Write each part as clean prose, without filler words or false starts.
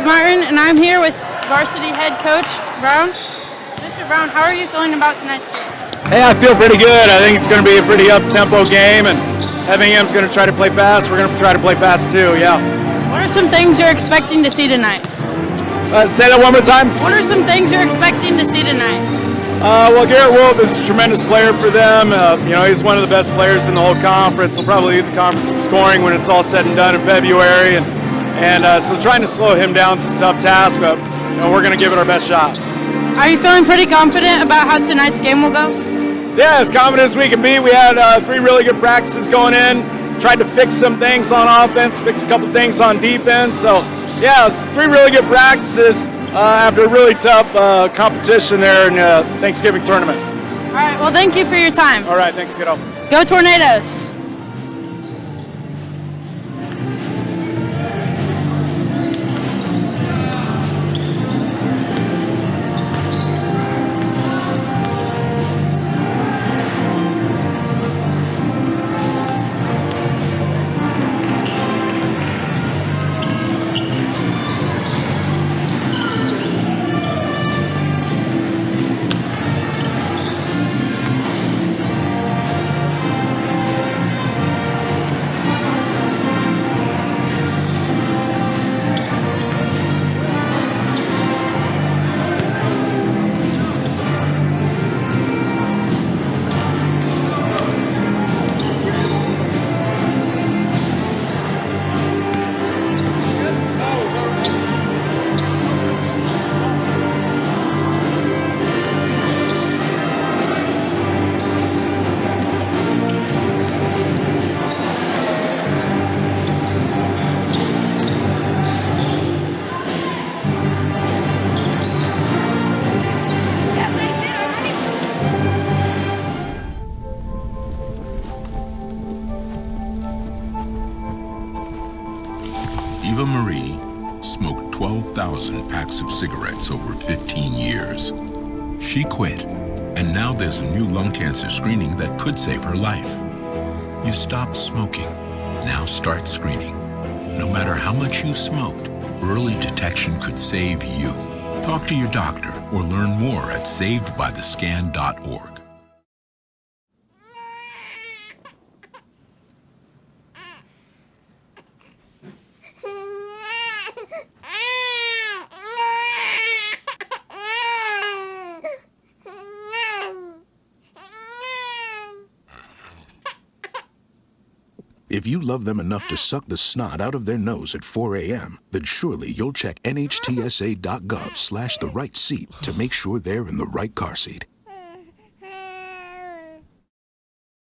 Martin, and I'm here with varsity head coach Brown. Mr. Brown, how are you feeling about tonight's game? Hey, I feel pretty good. I think it's going to be a pretty up-tempo game, and Effingham's going to try to play fast. We're going to try to play fast too, yeah. What are some things you're expecting to see tonight? Say that one more time. What are some things you're expecting to see tonight? Well, Garrett Wolf is a tremendous player for them. He's one of the best players in the whole conference. He'll probably lead the conference in scoring when it's all said and done in February. And so trying to slow him down is a tough task, but we're going to give it our best shot. Are you feeling pretty confident about how tonight's game will go? Yeah, as confident as we can be. We had 3 really good practices going in. Tried to fix some things on offense, fix a couple things on defense. So, yeah, it's 3 really good practices after a really tough competition there in the Thanksgiving tournament. All right, well, thank you for your time. All right, thanks, kiddo. Go Tornadoes! Eva Marie smoked 12,000 packs of cigarettes over 15 years. She quit, and now there's a new lung cancer screening that could save her life. You stopped smoking. Now start screening. No matter how much you smoked, early detection could save you. Talk to your doctor or learn more at savedbythescan.org. If you love them enough to suck the snot out of their nose at 4 a.m., then surely you'll check nhtsa.gov/the right seat to make sure they're in the right car seat.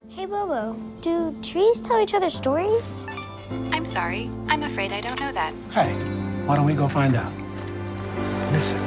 Hey, Bobo, do trees tell each other stories? I'm sorry. I'm afraid I don't know that. Hey, why don't we go find out? Listen.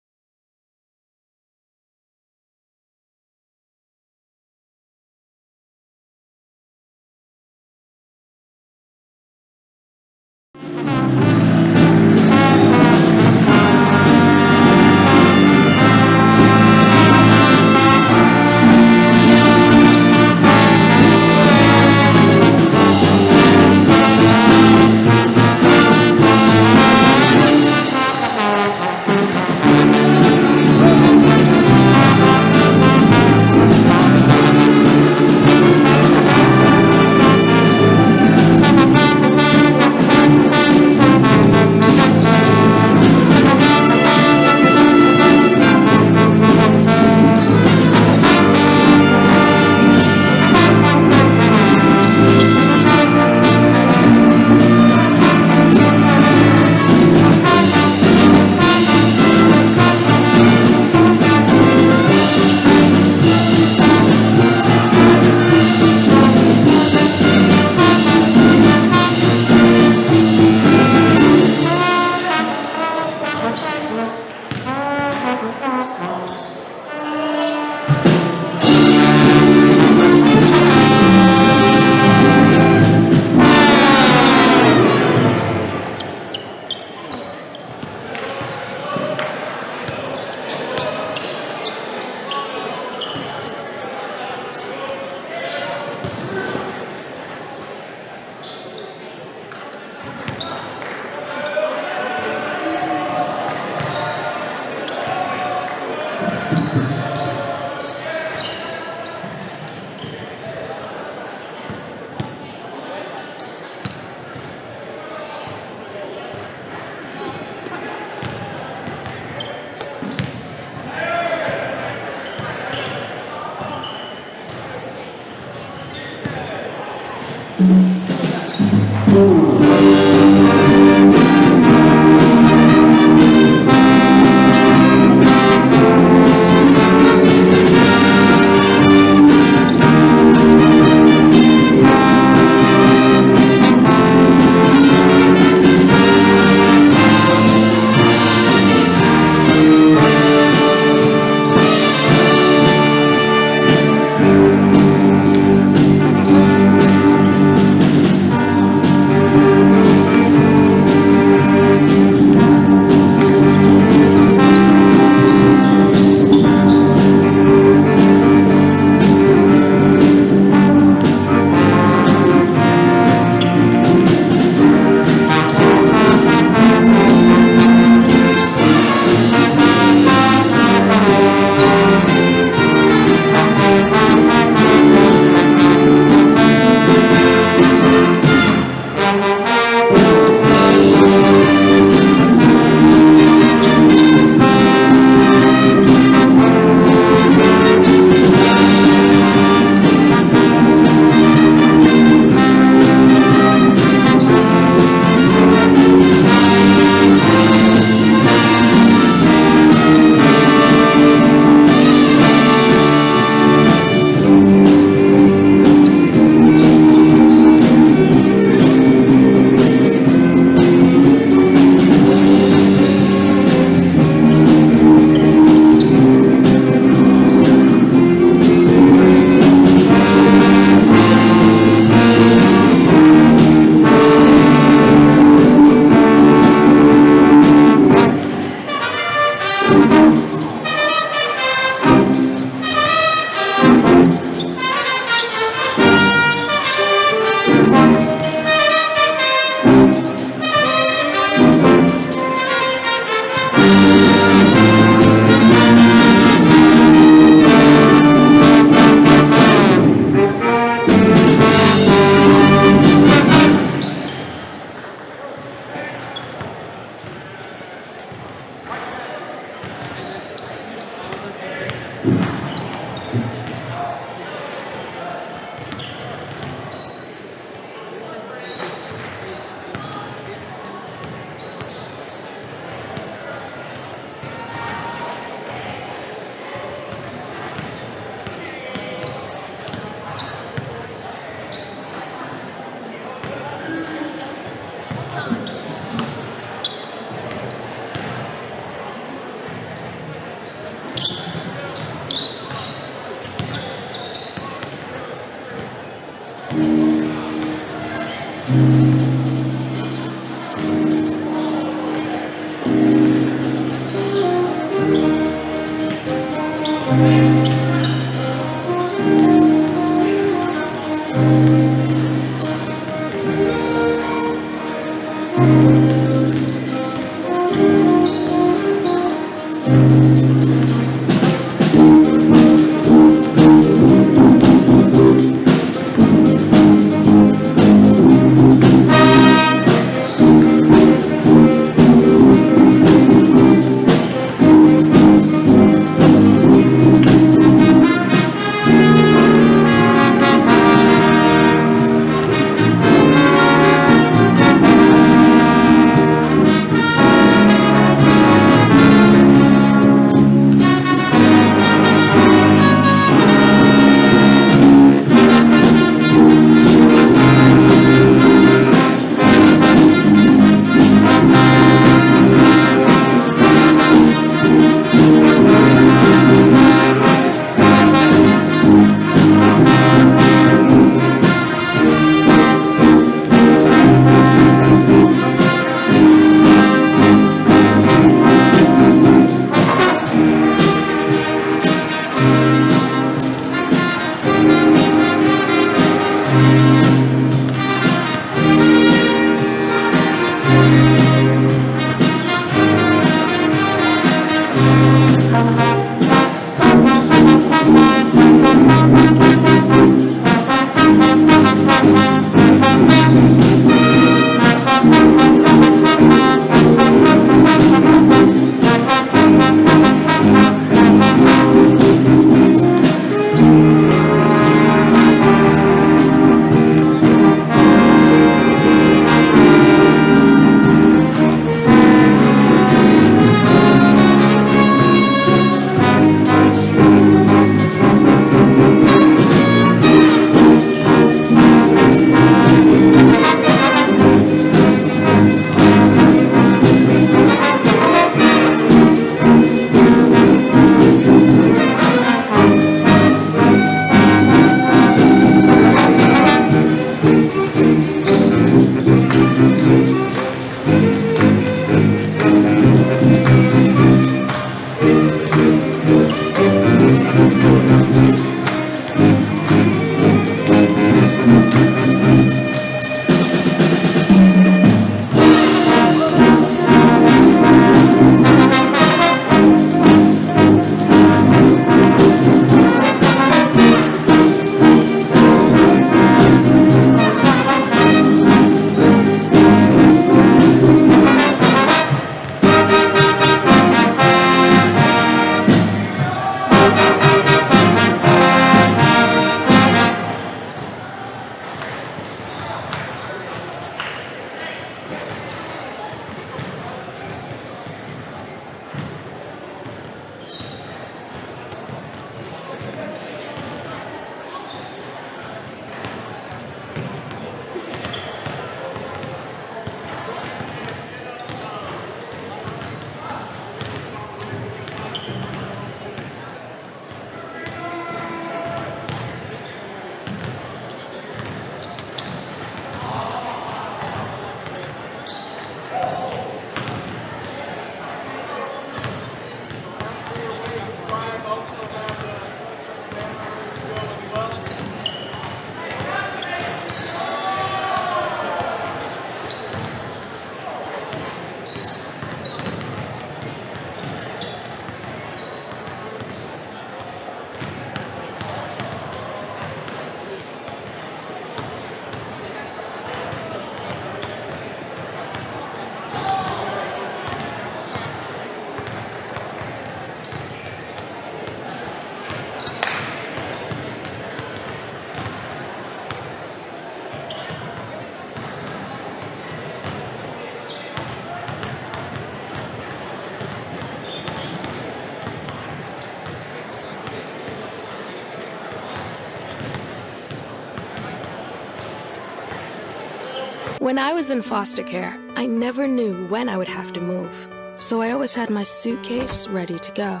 When I was in foster care, I never knew when I would have to move, so I always had my suitcase ready to go.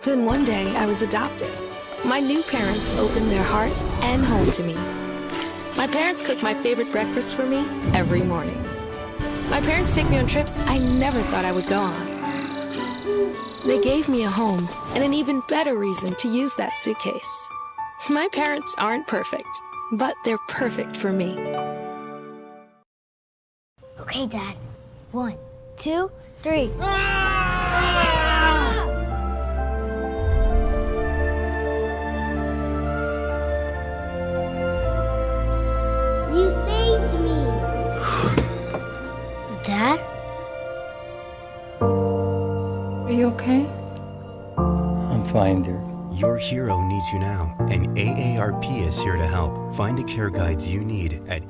Then one day, I was adopted. My new parents opened their hearts and home to me. My parents cook my favorite breakfast for me every morning. My parents take me on trips I never thought I would go on. They gave me a home and an even better reason to use that suitcase. My parents aren't perfect, but they're perfect for me. Okay, Dad. 1, 2, 3. You saved me. Dad? Are you okay? I'm fine, dear. Your hero needs you now, and AARP is here to help. Find the care guides you need at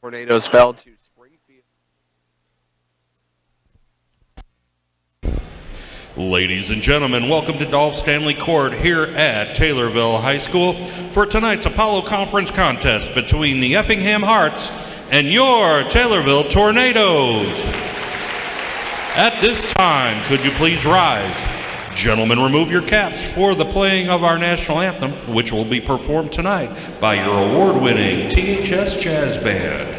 Tornadoes fell to Springfield. Ladies and gentlemen, welcome to Dolph Stanley Court here at Taylorville High School for tonight's Apollo Conference contest between the Effingham Hearts and your Taylorville Tornadoes. At this time, could you please rise? Gentlemen, remove your caps for the playing of our national anthem, which will be performed tonight by your award-winning THS Jazz Band.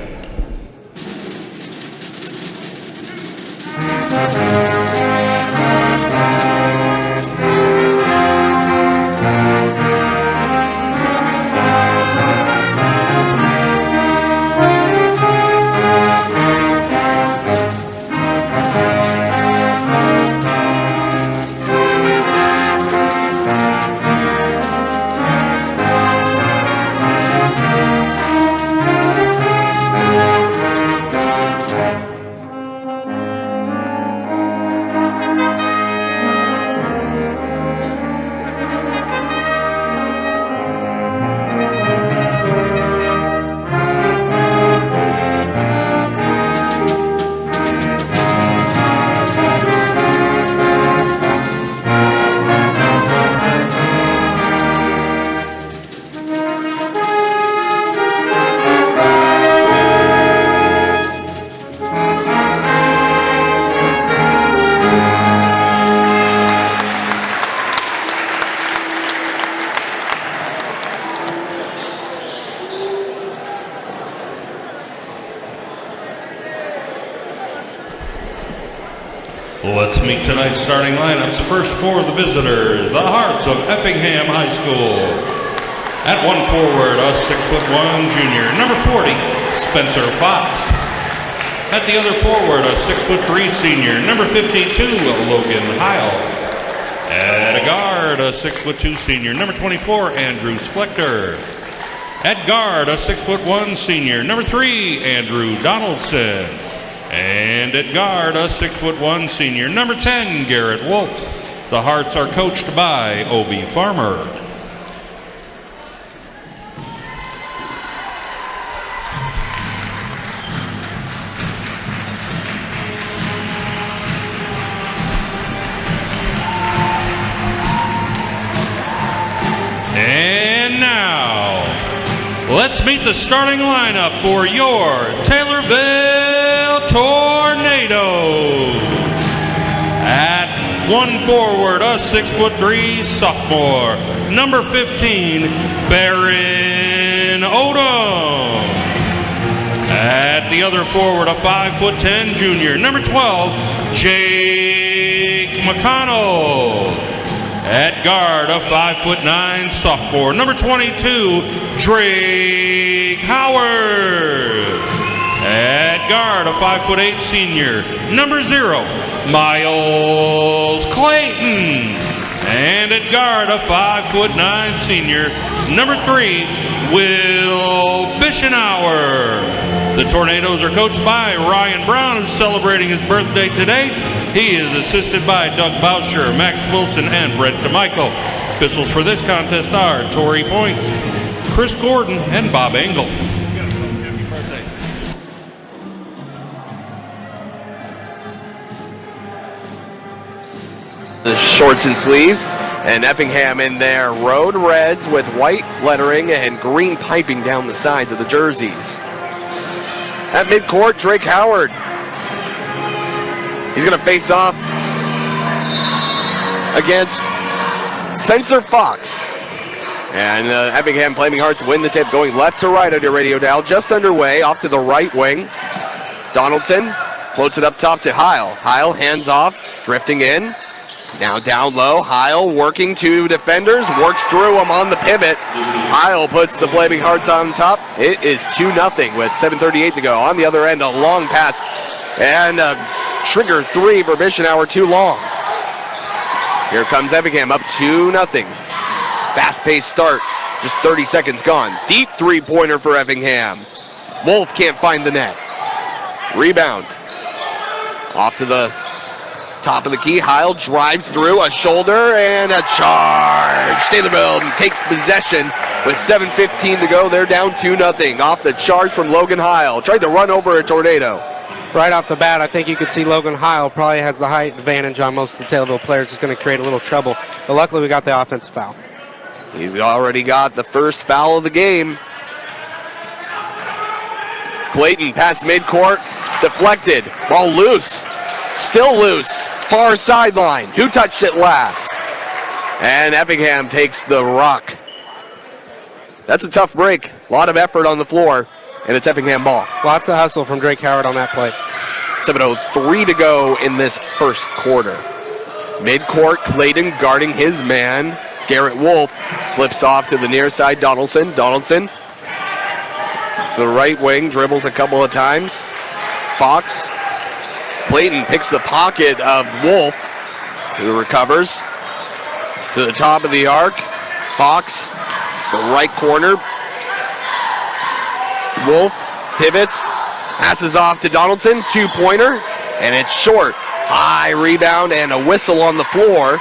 Let's meet tonight's starting lineups. First for the visitors, the Hearts of Effingham High School. At one forward, a 6'1" junior, number 40, Spencer Fox. At the other forward, a 6'3" senior, number 52, Logan Heil. At a guard, a 6'2" senior, number 24, Andrew Splector. At guard, a 6'1" senior, number 3, Andrew Donaldson. And at guard, a 6'1" senior, number 10, Garrett Wolf. The Hearts are coached by Obi Farmer. And now, let's meet the starting lineup for your Taylorville Tornadoes. At one forward, a 6'3" sophomore, number 15, Baron Odom. At the other forward, a 5'10" junior, number 12, Jake McConnell. At guard, a 5'9" sophomore, number 22, Drake Howard. At guard, a 5'8" senior, number 0, Miles Clayton. And at guard, a 5'9" senior, number 3, Will Bischenauer. The Tornadoes are coached by Ryan Brown, who's celebrating his birthday today. He is assisted by Doug Bauscher, Max Wilson, and Brent DeMichael. Officials for this contest are Torrey Points, Chris Gordon, and Bob Engel. The shorts and sleeves, and Effingham in their road reds with white lettering and green piping down the sides of the jerseys. At midcourt, Drake Howard. He's going to face off against Spencer Fox. And the Effingham Flaming Hearts win the tip, going left to right on your radio dial, just underway, off to the right wing. Donaldson floats it up top to Heil. Heil hands off, drifting in. Now down low, Heil working two defenders, works through them on the pivot. Heil puts the Flaming Hearts on top. It is 2-0 with 7:38 to go. On the other end, a long pass and a trigger three for Bischenauer, too long. Here comes Effingham up 2-0. Fast-paced start, just 30 seconds gone. Deep three-pointer for Effingham. Wolf can't find the net. Rebound. Off to the Top of the key, Heil drives through, a shoulder, and a charge. Taylorville takes possession with 7:15 to go. They're down 2-0 off the charge from Logan Heil. Tried to run over a Tornado. Right off the bat, I think you could see Logan Heil probably has the height advantage on most of the Taylorville players. It's going to create a little trouble. But luckily, we got the offensive foul. He's already got the first foul of the game. Clayton past midcourt, deflected, ball loose, still loose, far sideline. Who touched it last? And Effingham takes the rock. That's a tough break. A lot of effort on the floor, and it's Effingham ball. Lots of hustle from Drake Howard on that play. 7:03 to go in this first quarter. Midcourt, Clayton guarding his man. Garrett Wolf flips off to the near side, Donaldson. Donaldson, the right wing, dribbles a couple of times. Fox. Clayton picks the pocket of Wolf, who recovers to the top of the arc. Fox, the right corner. Wolf pivots, passes off to Donaldson, two-pointer, and it's short. High rebound and a whistle on the floor.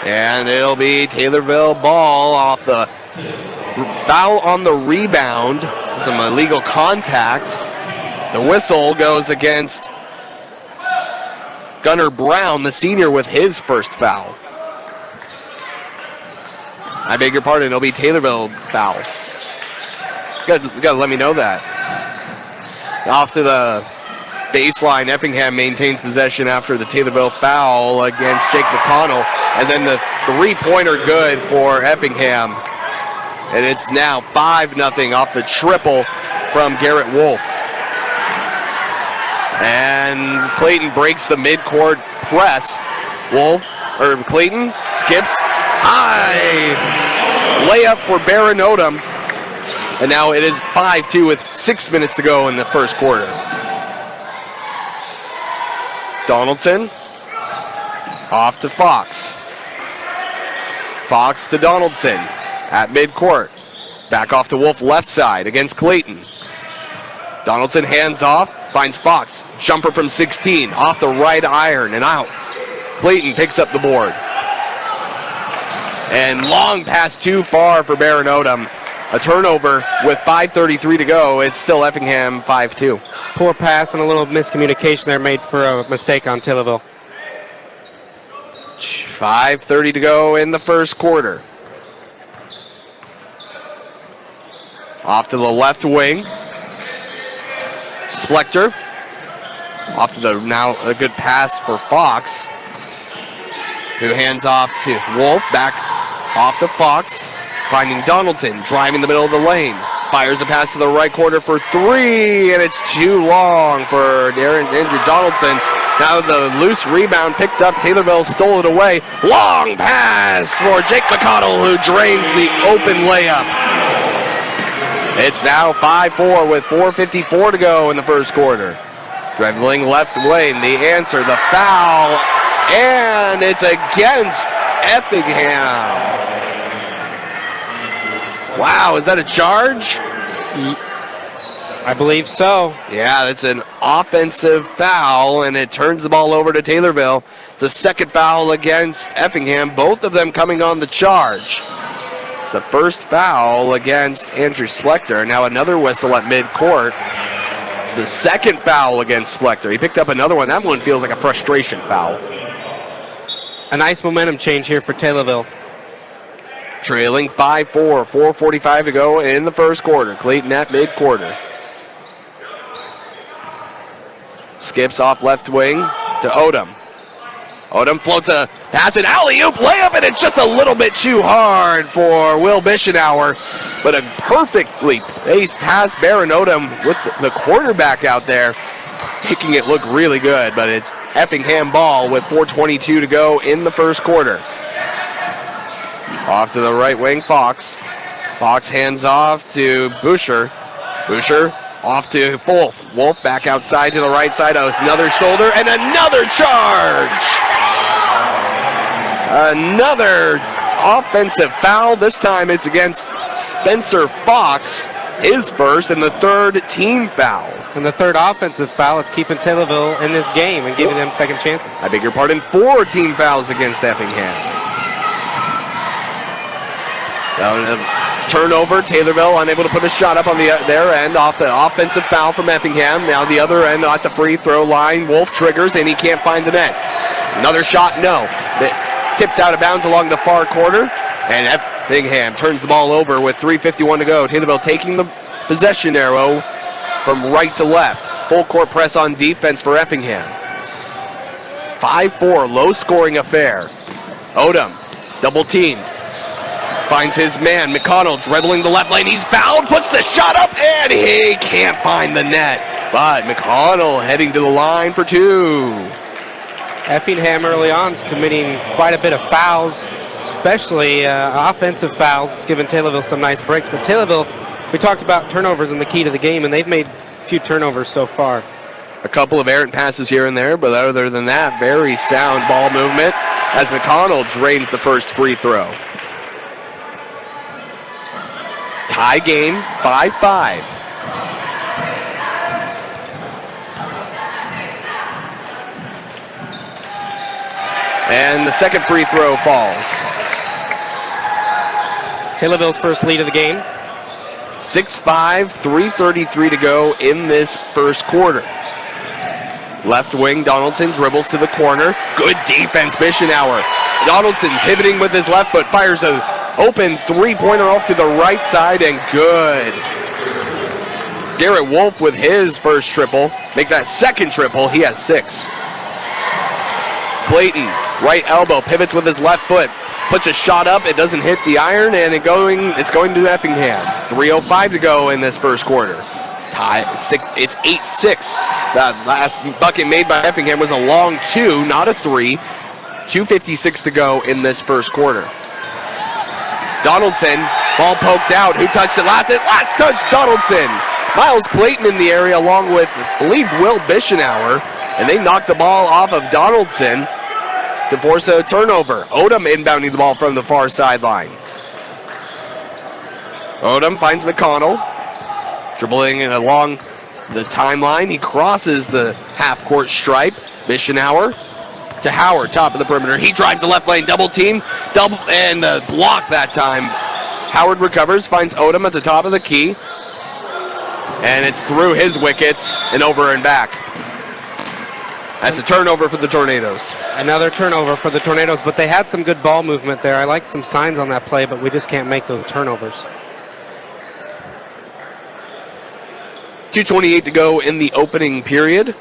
And it'll be Taylorville ball off the foul on the rebound. Some illegal contact. The whistle goes against Gunnar Brown, the senior, with his first foul. I beg your pardon, it'll be Taylorville foul. You gotta let me know that. Off to the baseline, Effingham maintains possession after the Taylorville foul against Jake McConnell. And then the three-pointer good for Effingham. And it's now 5-0 off the triple from Garrett Wolf. And Clayton breaks the midcourt press. Clayton skips high. Layup for Baron Odom. And now it is 5-2 with 6 minutes to go in the first quarter. Donaldson off to Fox. Fox to Donaldson at midcourt. Back off to Wolf left side against Clayton. Donaldson hands off, finds Fox. Jumper from 16, off the right iron and out. Clayton picks up the board. And long pass too far for Baron Odom. A turnover with 5:33 to go. It's still Effingham 5-2. Poor pass and a little miscommunication there made for a mistake on Taylorville. 5:30 to go in the first quarter. Off to the left wing. Splector. Off to the now a good pass for Fox, who hands off to Wolf. Back off to Fox. Finding Donaldson, driving the middle of the lane. Fires a pass to the right corner for three, and it's too long for Andrew Donaldson. Now the loose rebound picked up. Taylorville stole it away. Long pass for Jake McConnell, who drains the open layup. It's now 5-4 with 4:54 to go in the first quarter. Dribbling left lane, the answer, the foul, and it's against Effingham. Wow, is that a charge? I believe so. Yeah, that's an offensive foul, and it turns the ball over to Taylorville. It's a second foul against Effingham, both of them coming on the charge. It's the first foul against Andrew Splector. Now another whistle at midcourt. It's the second foul against Splector. He picked up another one. That one feels like a frustration foul. A nice momentum change here for Taylorville. Trailing 5-4, 4:45 to go in the first quarter. Clayton at mid-quarter. Skips off left wing to Odom. Odom floats a pass, an alley-oop layup, and it's just a little bit too hard for Will Bischenauer. But a perfectly paced pass, Baron Odom with the quarterback out there, making it look really good. But it's Effingham ball with 4:22 to go in the first quarter. Off to the right wing, Fox. Fox hands off to Boucher. Boucher off to Wolf. Wolf back outside to the right side. Another shoulder and another charge. Another offensive foul. This time it's against Spencer Fox. his first and the third team foul. And the third offensive foul. It's keeping Taylorville in this game and giving them second chances. I beg your pardon, 4 team fouls against Effingham. Turnover, Taylorville unable to put a shot up on their end off the offensive foul from Effingham. Now the other end at the free throw line. Wolf triggers and he can't find the net. Another shot, no. Tipped out of bounds along the far corner. And Effingham turns the ball over with 3:51 to go. Taylorville taking the possession arrow from right to left. Full court press on defense for Effingham. 5-4, low scoring affair. Odom, double teamed. Finds his man, McConnell, dribbling the left lane. He's fouled, puts the shot up, and he can't find the net. But McConnell heading to the line for 2. Effingham early on is committing quite a bit of fouls, especially offensive fouls. It's given Taylorville some nice breaks. But Taylorville, we talked about turnovers and the key to the game, and they've made a few turnovers so far. A couple of errant passes here and there, but other than that, very sound ball movement as McConnell drains the first free throw. Tie game, 5-5. And the second free throw falls. Taylorville's first lead of the game. 6-5, 3:33 to go in this first quarter. Left wing, Donaldson dribbles to the corner. Good defense, Bischenauer. Donaldson pivoting with his left foot, fires a open three-pointer off to the right side, and good. Garrett Wolf with his first triple. Make that second triple, he has 6. Clayton, right elbow, pivots with his left foot. Puts a shot up, it doesn't hit the iron, and it's going to Effingham. 3:05 to go in this first quarter. It's 8-6. The last bucket made by Effingham was a long 2, not a 3. 2:56 to go in this first quarter. Donaldson, ball poked out. Who touched it last? Last touch, Donaldson. Miles Clayton in the area along with, I believe, Will Bischenauer. And they knocked the ball off of Donaldson to force a turnover. Odom inbounding the ball from the far sideline. Odom finds McConnell. Dribbling along the timeline. He crosses the half-court stripe. Bischenauer to Howard, top of the perimeter. He drives the left lane, double team, and block that time. Howard recovers, finds Odom at the top of the key. And it's through his wickets and over and back. That's a turnover for the Tornadoes. Another turnover for the Tornadoes, but they had some good ball movement there. I like some signs on that play, but we just can't make those turnovers. 2:28 to go in the opening period.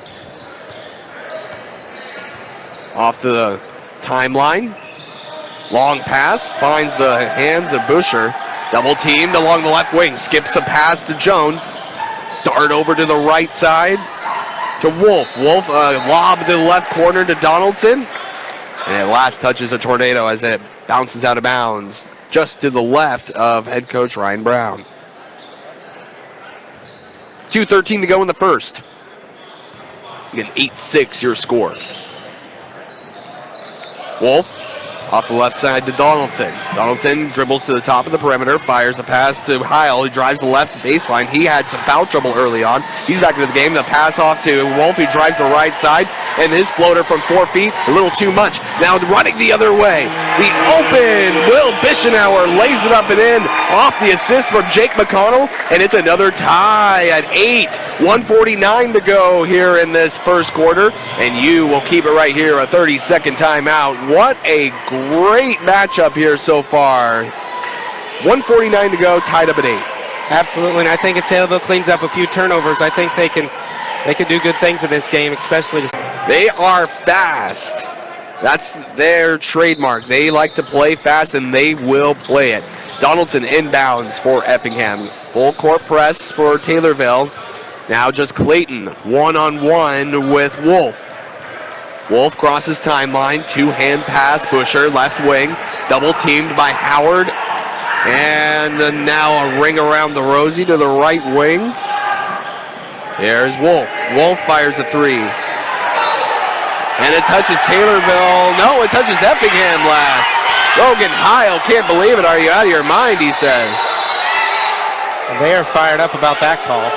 Off the timeline. Long pass, finds the hands of Busher. Double teamed along the left wing. Skips a pass to Jones. Dart over to the right side to Wolf. Wolf lob to the left corner to Donaldson. And it last touches a Tornado as it bounces out of bounds just to the left of head coach Ryan Brown. 2:13 to go in the first. Again, 8-6 your score. Wolf off the left side to Donaldson. Donaldson dribbles to the top of the perimeter, fires a pass to Heil. He drives the left baseline. He had some foul trouble early on. He's back into the game. The pass off to Wolf. He drives the right side, and his floater from 4 feet, a little too much. Now running the other way. The open, Will Bischenauer lays it up and in off the assist from Jake McConnell, and it's another tie at 8. 1:49 to go here in this first quarter, and you will keep it right here, a 30-second timeout. What a great matchup here so far. 1:49 to go, tied up at 8. Absolutely, and I think if Taylorville cleans up a few turnovers, I think they can do good things in this game, especially. They are fast. That's their trademark. They like to play fast, and they will play it. Donaldson inbounds for Effingham. Full court press for Taylorville. Now just Clayton, one-on-one with Wolf. Wolf crosses timeline, two-hand pass, Busher, left wing, double teamed by Howard. And now a ring around the Rosie to the right wing. There's Wolf. Wolf fires a 3. And it touches Taylorville. No, it touches Effingham last. Logan Heil, can't believe it. Are you out of your mind, he says. They are fired up about that call.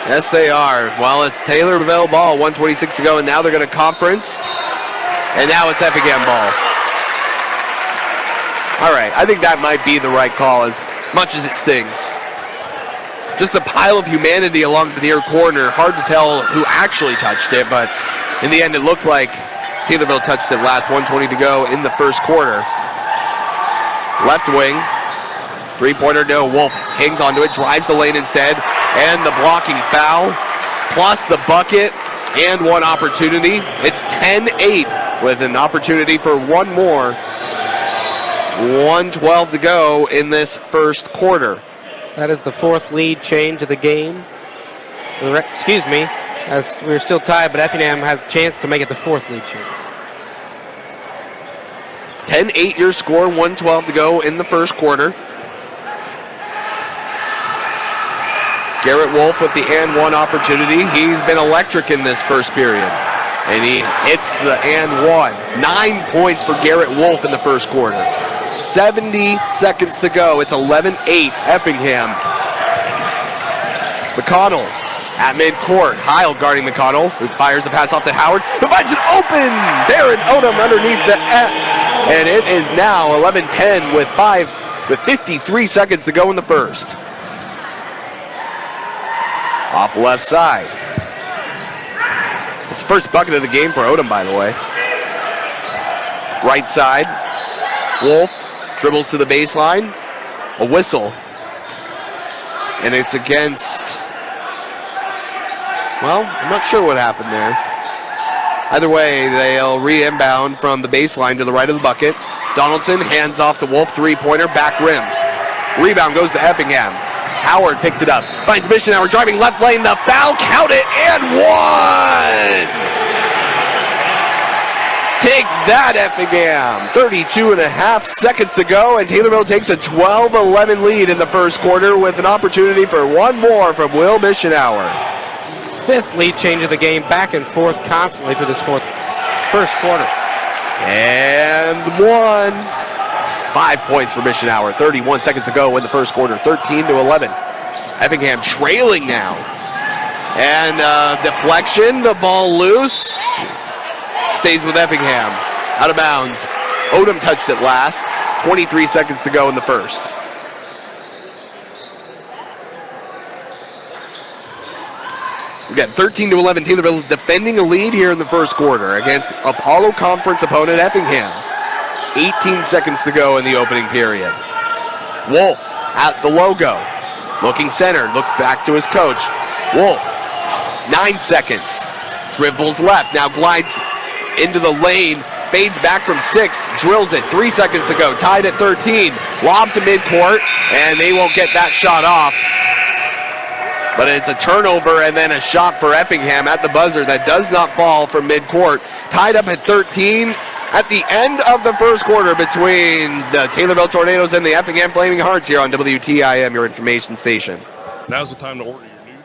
Yes, they are. Well, it's Taylorville ball, 1:26 to go, and now they're going to conference. And now it's Effingham ball. All right, I think that might be the right call as much as it stings. Just a pile of humanity along the near corner. Hard to tell who actually touched it, but in the end it looked like Taylorville touched it last. 1:20 to go in the first quarter. Left wing. Three-pointer, no. Wolf hangs onto it, drives the lane instead, and the blocking foul, plus the bucket and one opportunity. It's 10-8 with an opportunity for one more. 1:12 to go in this first quarter. That is the fourth lead change of the game. Excuse me, as we're still tied, but Effingham has a chance to make it the fourth lead change. 10-8 your score, 1:12 to go in the first quarter. Garrett Wolf with the and one opportunity. He's been electric in this first period. And he hits the and one. 9 points for Garrett Wolf in the first quarter. 70 seconds to go. It's 11-8 Effingham. McConnell at midcourt. Heil guarding McConnell, who fires a pass off to Howard, who finds it open. Baron Odom underneath the and it is now 11-10 with 53 seconds to go in the first. Off left side. It's the first bucket of the game for Odom, by the way. Right side. Wolf dribbles to the baseline. A whistle. And it's against... Well, I'm not sure what happened there. Either way, they'll re-inbound from the baseline to the right of the bucket. Donaldson hands off to Wolf, three-pointer, back rimmed. Rebound goes to Effingham. Howard picked it up, finds Missionauer driving left lane, the foul, count it, and one! Take that, Effingham. 32 and a half seconds to go, and Taylorville takes a 12-11 lead in the first quarter with an opportunity for one more from Will Missionauer. Fifth lead change of the game, back and forth constantly through this first quarter. And one. 5 points for Missionauer. 31 seconds to go in the first quarter. 13-11. Effingham trailing now. And deflection, the ball loose. Stays with Effingham. Out of bounds. Odom touched it last. 23 seconds to go in the first. Again, 13-11. Taylorville defending a lead here in the first quarter against Apollo Conference opponent Effingham. 18 seconds to go in the opening period. Wolf at the logo. Looking center. Look back to his coach. Wolf. 9 seconds. Dribbles left. Now glides into the lane. Fades back from 6. Drills it. 3 seconds to go. Tied at 13. Lob to midcourt. And they won't get that shot off. But it's a turnover and then a shot for Effingham at the buzzer that does not fall from midcourt. Tied up at 13. At the end of the first quarter between the Taylorville Tornadoes and the Effingham Flaming Hearts here on WTIM, your information station. Now's the time to order your new.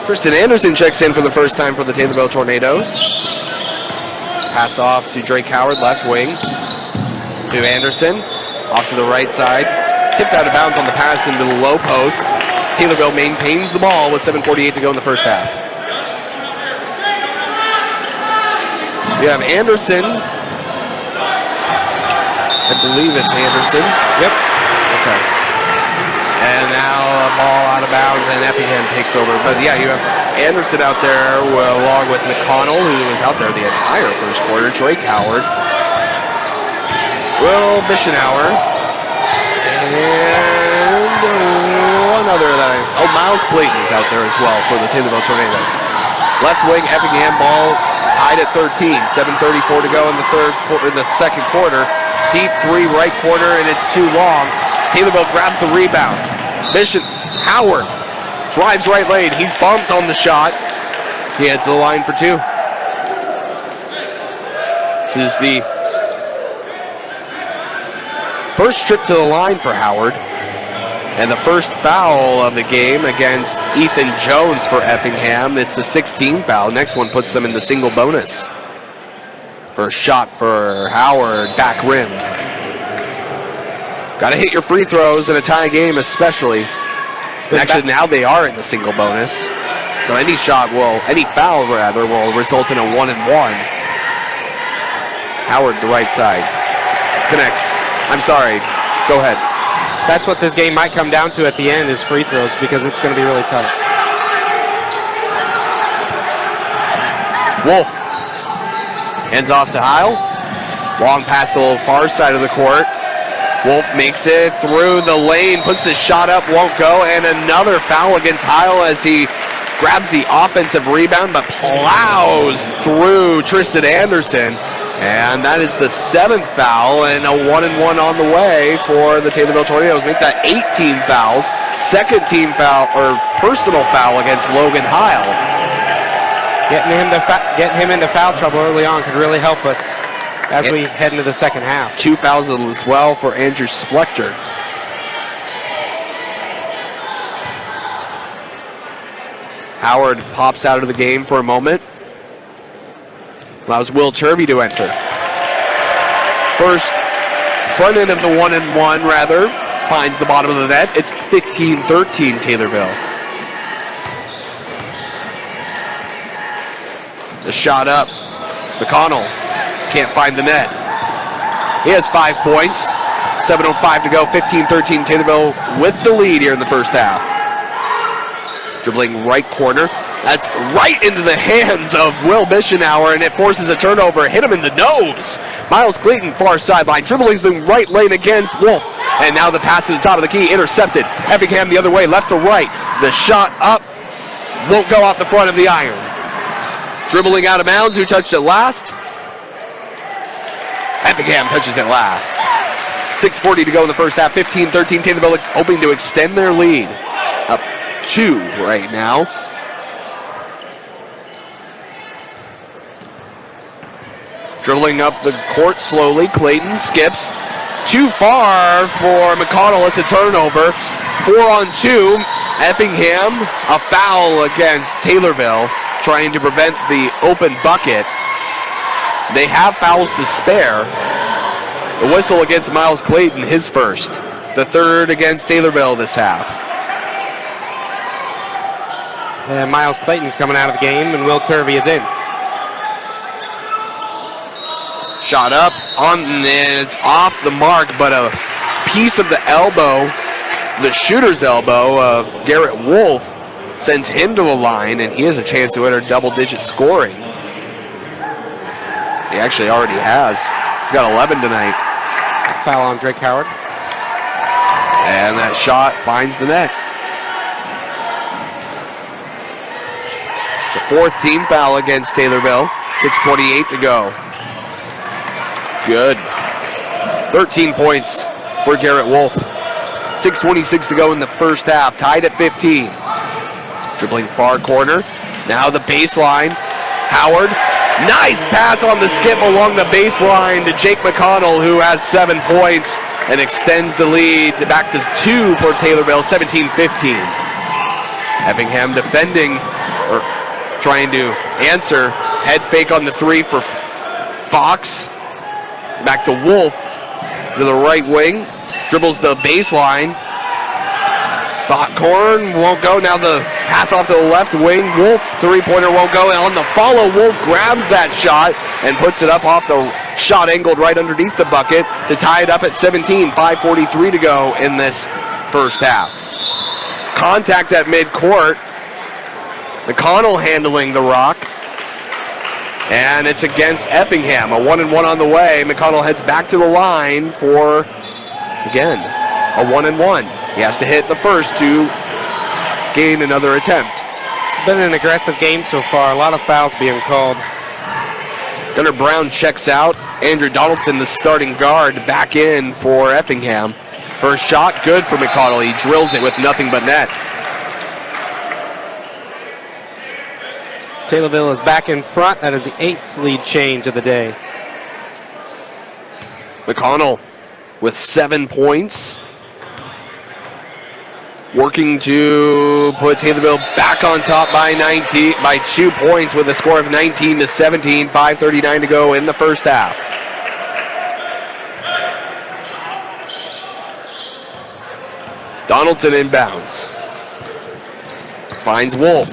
Tristan Anderson checks in for the first time for the Taylorville Tornadoes. Pass off to Drake Howard, left wing. To Anderson. Off to the right side. Tipped out of bounds on the pass into the low post. Taylorville maintains the ball with 7:48 to go in the first half. We have Anderson. I believe it's Anderson. Yep. Okay. And now a ball out of bounds, and Effingham takes over. But yeah, you have Anderson out there along with McConnell, who was out there the entire first quarter. Drake Howard. Will Bischenauer. And one other that Miles Clayton is out there as well for the Taylorville Tornadoes. Left wing Effingham ball tied at 13. 7:34 to go in the second quarter. Deep three right corner, and it's too long. Taylorville grabs the rebound. Howard drives right lane. He's bumped on the shot. He heads to the line for two. This is the first trip to the line for Howard. And the first foul of the game against Ethan Jones for Effingham. It's the 16th foul. Next one puts them in the single bonus. First shot for Howard, back rim. Got to hit your free throws in a tie game especially. And actually now they are in the single bonus. So any foul will result in a 1-and-1. Howard, the right side. Connects. I'm sorry. Go ahead. That's what this game might come down to at the end is free throws because it's going to be really tough. Wolf. Hands off to Heil. Long pass to the far side of the court. Wolf makes it through the lane, puts his shot up, won't go, and another foul against Heil as he grabs the offensive rebound but plows through Tristan Anderson. And that is the 7th foul, and a 1-and-1 on the way for the Taylorville Tornadoes. Make that 18 fouls. Second team foul, or personal foul against Logan Heil. Getting him into foul trouble early on could really help us as we head into the second half. 2 fouls as well for Andrew Splector. Howard pops out of the game for a moment. Allows Will Turvey to enter. First front end of the 1-and-1 rather. Finds the bottom of the net. It's 15-13 Taylorville. The shot up. McConnell can't find the net. He has 5 points. 7:05 to go. 15-13 Taylorville with the lead here in the first half. Dribbling right corner. That's right into the hands of Will Bischenauer, and it forces a turnover. Hit him in the nose. Miles Clayton, far sideline. Dribbles the right lane against Wolf. And now the pass to the top of the key, intercepted. Effingham the other way, left to right. The shot up won't go off the front of the iron. Dribbling out of bounds, who touched it last? Effingham touches it last. 6:40 to go in the first half. 15-13. Taylorville hoping to extend their lead. Up 2 right now. Dribbling up the court slowly. Clayton skips. Too far for McConnell. It's a turnover. 4-on-2. Effingham, a foul against Taylorville, trying to prevent the open bucket. They have fouls to spare. The whistle against Miles Clayton, his first. The third against Taylorville this half. And Miles Clayton's coming out of the game, and Will Turvey is in. Shot up, and it's off the mark, but a piece of the elbow, the shooter's elbow of Garrett Wolf, sends him to the line, and he has a chance to enter double-digit scoring. He actually already has. He's got 11 tonight. Foul on Drake Howard. And that shot finds the net. It's a 4th team foul against Taylorville. 6:28 to go. Good. 13 points for Garrett Wolf. 6:26 to go in the first half. Tied at 15. Dribbling far corner. Now the baseline. Howard. Nice pass on the skip along the baseline to Jake McConnell, who has 7 points and extends the lead back to 2 for Taylorville. 17-15. Effingham defending, or trying to answer. Head fake on the 3 for Fox. Back to Wolf to the right wing. dribbles the baseline. Bockhorn won't go. Now the pass off to the left wing. Wolf, three-pointer won't go. And on the follow, Wolf grabs that shot and puts it up off the shot angled right underneath the bucket to tie it up at 17. 5:43 to go in this first half. Contact at midcourt. McConnell handling the rock. And it's against Effingham. A 1-and-1 on the way. McConnell heads back to the line for, again, a 1-and-1. He has to hit the first to gain another attempt. It's been an aggressive game so far. A lot of fouls being called. Gunnar Brown checks out. Andrew Donaldson, the starting guard, back in for Effingham. First shot, good for McConnell. He drills it with nothing but net. Taylorville is back in front. That is the 8th lead change of the day. McConnell with 7 points. Working to put Taylorville back on top by 2 points with a score of 19-17. 5:39 to go in the first half. Donaldson inbounds. Finds Wolf.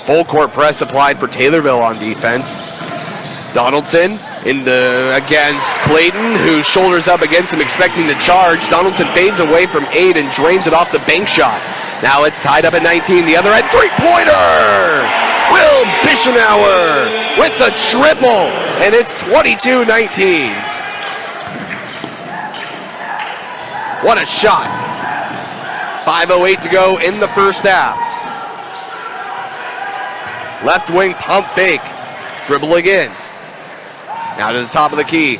Full court press applied for Taylorville on defense. Donaldson against Clayton, who shoulders up against him, expecting to charge. Donaldson fades away from 8 and drains it off the bank shot. Now it's tied up at 19. The other end, three-pointer! Will Bischenauer with the triple, and it's 22-19. What a shot. 5:08 to go in the first half. Left wing pump fake. Dribbling in. Now to the top of the key.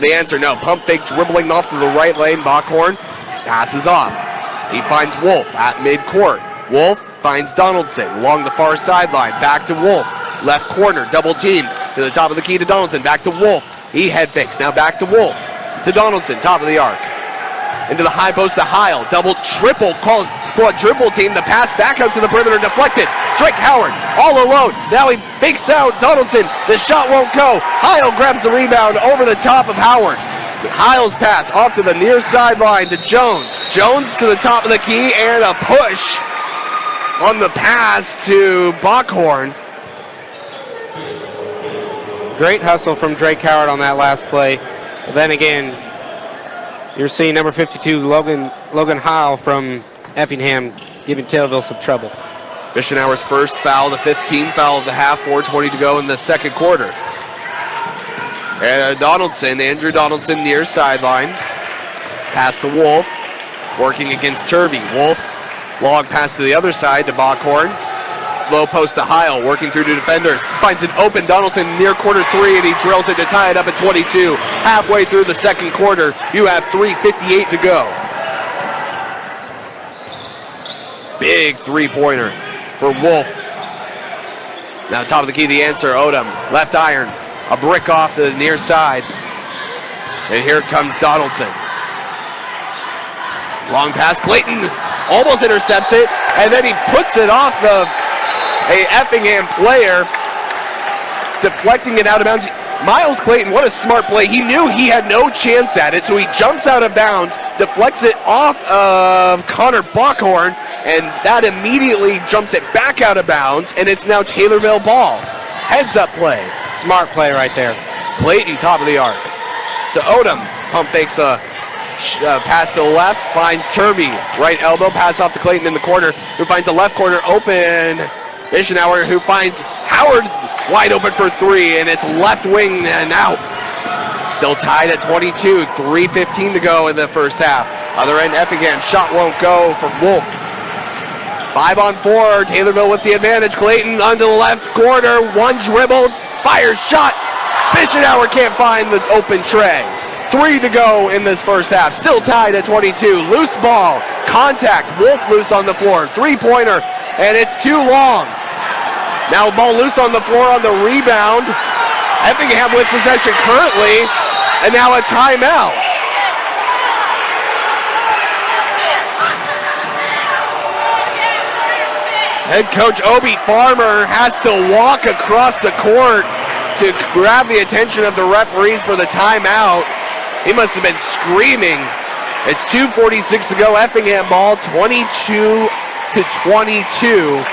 The answer, no. Pump fake dribbling off to the right lane. Bockhorn passes off. He finds Wolf at midcourt. Wolf finds Donaldson along the far sideline. Back to Wolf. Left corner, double team. To the top of the key to Donaldson. Back to Wolf. He head fakes. Now back to Wolf. To Donaldson, top of the arc. Into the high post to Heil. Double, triple, quadruple team. The pass back out to the perimeter, deflected. Drake Howard all alone. Now he fakes out Donaldson. The shot won't go. Heil grabs the rebound over the top of Howard. Heil's pass off to the near sideline to Jones. Jones to the top of the key and a push on the pass to Bockhorn. Great hustle from Drake Howard on that last play. But then again, you're seeing number 52, Logan Heil from Effingham, giving Taylorville some trouble. Bischenauer's first foul, the 15th foul of the half, 4:20 to go in the second quarter. And Andrew Donaldson near sideline. Pass to Wolf, working against Turvey. Wolf, long pass to the other side to Bockhorn. Low post to Heil, working through the defenders. Finds an open Donaldson near quarter 3, and he drills it to tie it up at 22. Halfway through the second quarter, you have 3:58 to go. Big three-pointer for Wolf. Now top of the key, the answer, Odom. Left iron, a brick off the near side. And here comes Donaldson. Long pass, Clayton almost intercepts it, and then he puts it off a Effingham player, deflecting it out of bounds. Miles Clayton, what a smart play. He knew he had no chance at it, so he jumps out of bounds, deflects it off of Connor Bockhorn, and that immediately jumps it back out of bounds, and it's now Taylorville ball. Heads up play. Smart play right there. Clayton, top of the arc. To Odom, pump fakes a pass to the left, finds Turvey. Right elbow, pass off to Clayton in the corner, who finds a left corner open. Bischenauer, who finds Howard wide open for 3, and it's left wing and out. Still tied at 22, 3:15 to go in the first half. Other end, Effingham, shot won't go for Wolf. 5-on-4, Taylorville with the advantage. Clayton onto the left corner, one dribble, fires shot. Bischenauer can't find the open tray. 3 to go in this first half. Still tied at 22. Loose ball, contact, Wolf loose on the floor. 3-pointer, and it's too long. Now ball loose on the floor on the rebound. Effingham with possession currently, and now a timeout. Head coach Obi Farmer has to walk across the court to grab the attention of the referees for the timeout. He must have been screaming It's 2:46 to go. Effingham ball, 22-22.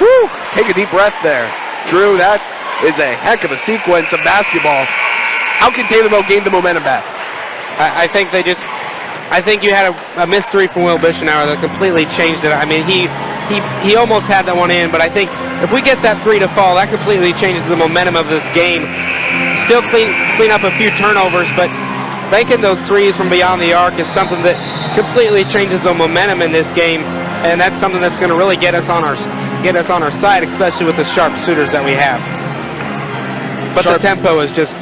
Woo! Take a deep breath there. Drew, that is a heck of a sequence of basketball. How can Taylorville gain the momentum back? I think you had a missed three from Will Bischenauer that completely changed it. I mean, he almost had that one in, but I think if we get that three to fall, that completely changes the momentum of this game. Still clean up a few turnovers, but banking those threes from beyond the arc is something that completely changes the momentum in this game, and that's something that's going to really get us on our side, especially with the sharpshooters that we have. But the tempo is just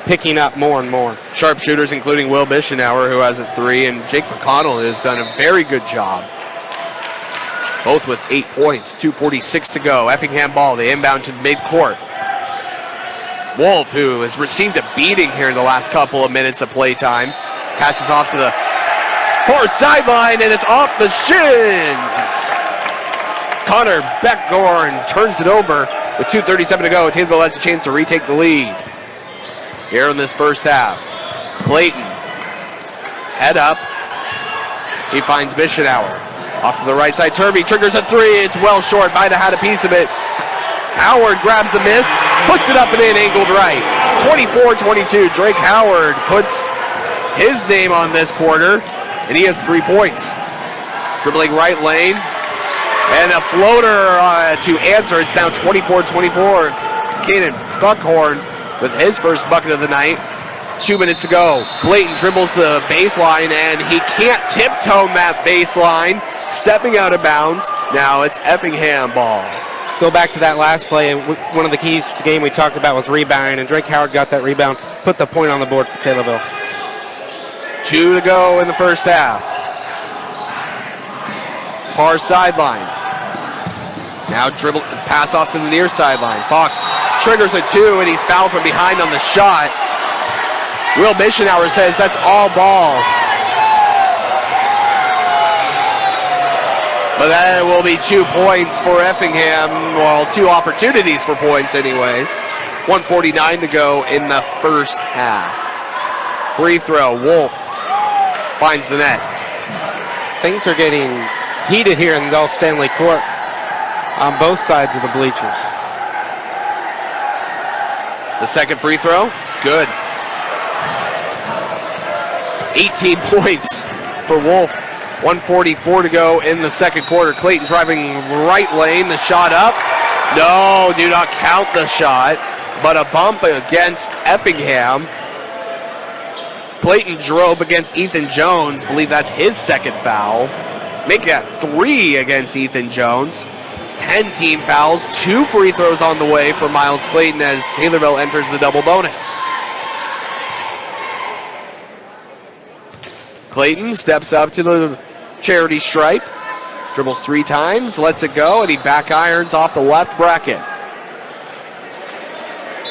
picking up more and more. Sharpshooters, including Will Bischenauer, who has a three, and Jake McConnell has done a very good job. Both with 8 points. 2:46 to go. Effingham ball, the inbound to midcourt. Wolf, who has received a beating here in the last couple of minutes of playtime, passes off to the far sideline, and it's off the shins. Connor Beckgorn turns it over with 2:37 to go. Taylorville has a chance to retake the lead here in this first half. Clayton, head up. He finds Bischenauer. Off to the right side, Turvey triggers a three. It's well short. Might have had a piece of it. Howard grabs the miss, puts it up and in, angled right. 24-22. Drake Howard puts his name on this quarter, and he has 3 points. Dribbling right lane, and a floater to answer. It's now 24-24. Caden Buckhorn with his first bucket of the night. 2 minutes to go. Clayton dribbles the baseline, and he can't tiptoe that baseline. Stepping out of bounds. Now it's Effingham ball. Go back to that last play. One of the keys to the game we talked about was rebounding, and Drake Howard got that rebound, put the point on the board for Taylorville. 2 to go in the first half. Far sideline. Now dribble, pass off to the near sideline. Fox triggers a 2, and he's fouled from behind on the shot. Will Bischenauer says that's all ball. But that will be 2 points for Effingham. Well, 2 opportunities for points anyways. 1:49 to go in the first half. Free throw, Wolf finds the net. Things are getting heated here in the Dolph Stanley Court on both sides of the bleachers. The second free throw, good. 18 points for Wolf. 1:44 to go in the second quarter. Clayton driving right lane, the shot up. No, do not count the shot, but a bump against Effingham. Clayton drove against Ethan Jones. Believe that's his second foul. Make that 3 against Ethan Jones. It's 10 team fouls, 2 free throws on the way for Miles Clayton as Taylorville enters the double bonus. Clayton steps up to the charity stripe, dribbles 3 times, lets it go, and he back irons off the left bracket.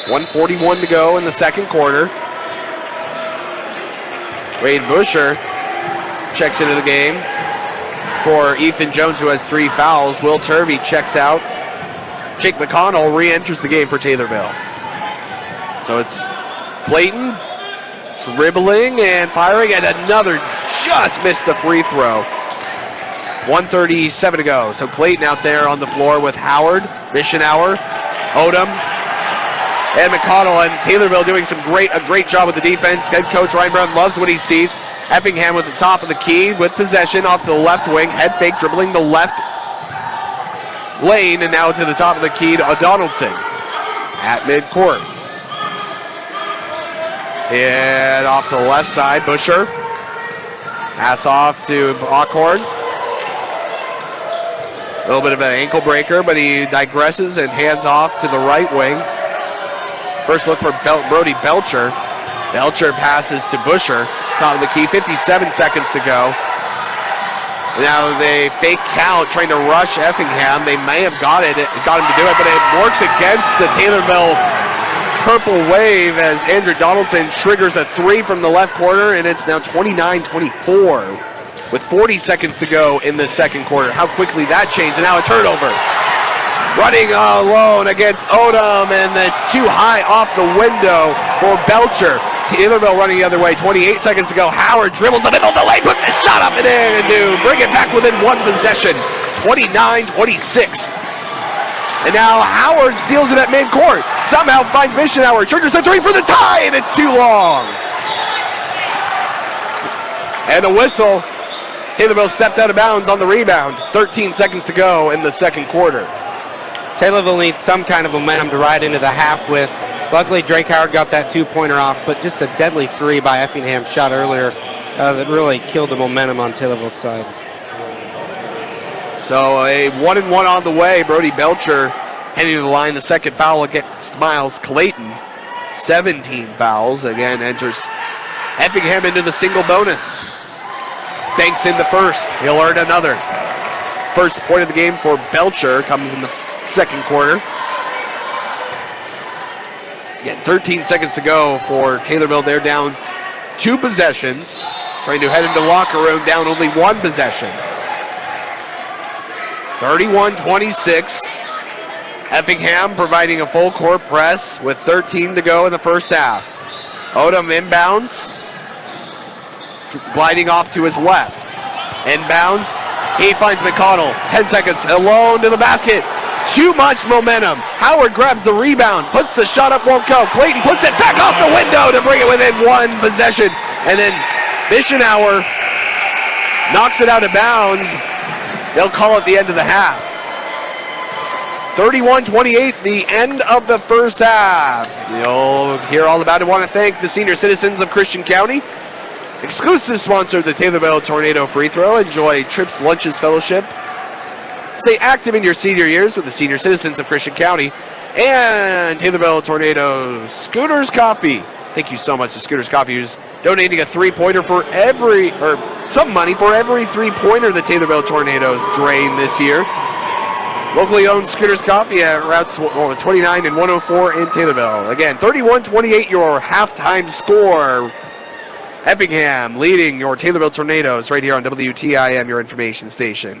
1:41 to go in the second quarter. Wade Busher checks into the game for Ethan Jones, who has 3 fouls. Will Turvey checks out. Jake McConnell re-enters the game for Taylorville. So it's Clayton dribbling and firing, and another just missed the free throw. 1:37 to go. So Clayton out there on the floor with Howard, Bischenauer, Odom, and McConnell, and Taylorville doing a great job with the defense. Head coach Ryan Brown loves what he sees. Effingham with the top of the key with possession off to the left wing. Head fake dribbling the left lane, and now to the top of the key to Donaldson at midcourt. And off to the left side, Busher. Pass off to Bockhorn. A little bit of an ankle breaker, but he digresses and hands off to the right wing. First look for Brody Belcher. Belcher passes to Busher. Top of the key, 57 seconds to go. Now they fake count, trying to rush Effingham. They may have got him to do it, but it works against the Taylorville purple wave as Andrew Donaldson triggers a 3 from the left corner, and it's now 29-24 with 40 seconds to go in the second quarter. How quickly that changed, and now a turnover. Running alone against Odom, and it's too high off the window for Belcher. Taylorville running the other way. 28 seconds to go. Howard dribbles the middle of the lane, puts his shot up and in to bring it back within one possession. 29-26. And now Howard steals it at midcourt. Somehow finds Missionauer. Triggers the three for the tie, and it's too long. And the whistle. Taylorville stepped out of bounds on the rebound. 13 seconds to go in the second quarter. Taylorville needs some kind of momentum to ride into the half with. Luckily, Drake Howard got that two-pointer off, but just a deadly three by Effingham shot earlier that really killed the momentum on Taylorville's side. So a 1-and-1 on the way. Brody Belcher heading to the line. The second foul against Miles Clayton. 17 fouls. Again, enters Effingham into the single bonus. Banks in the first. He'll earn another. First point of the game for Belcher comes in the second quarter. Again, 13 seconds to go for Taylorville. They're down 2 possessions. Trying to head into the locker room, down only 1 possession. 31-26. Effingham providing a full court press with 13 to go in the first half. Odom inbounds. Gliding off to his left. Inbounds. He finds McConnell. 10 seconds alone to the basket. Too much momentum. Howard grabs the rebound, puts the shot up, won't go. Clayton puts it back off the window to bring it within 1 possession. And then Missionauer knocks it out of bounds. They'll call it the end of the half. 31-28, the end of the first half. You'll hear all about it. I want to thank the senior citizens of Christian County. Exclusive sponsor of the Taylorville Tornado Free Throw. Enjoy trips, lunches, fellowship. Stay active in your senior years with the senior citizens of Christian County and Taylorville Tornadoes Scooters Coffee. Thank you so much to Scooters Coffee, who's donating a 3-pointer for some money for every 3-pointer the Taylorville Tornadoes drain this year. Locally owned Scooters Coffee at routes 29 and 104 in Taylorville. Again, 31-28 your halftime score. Effingham leading your Taylorville Tornadoes right here on WTIM, your information station.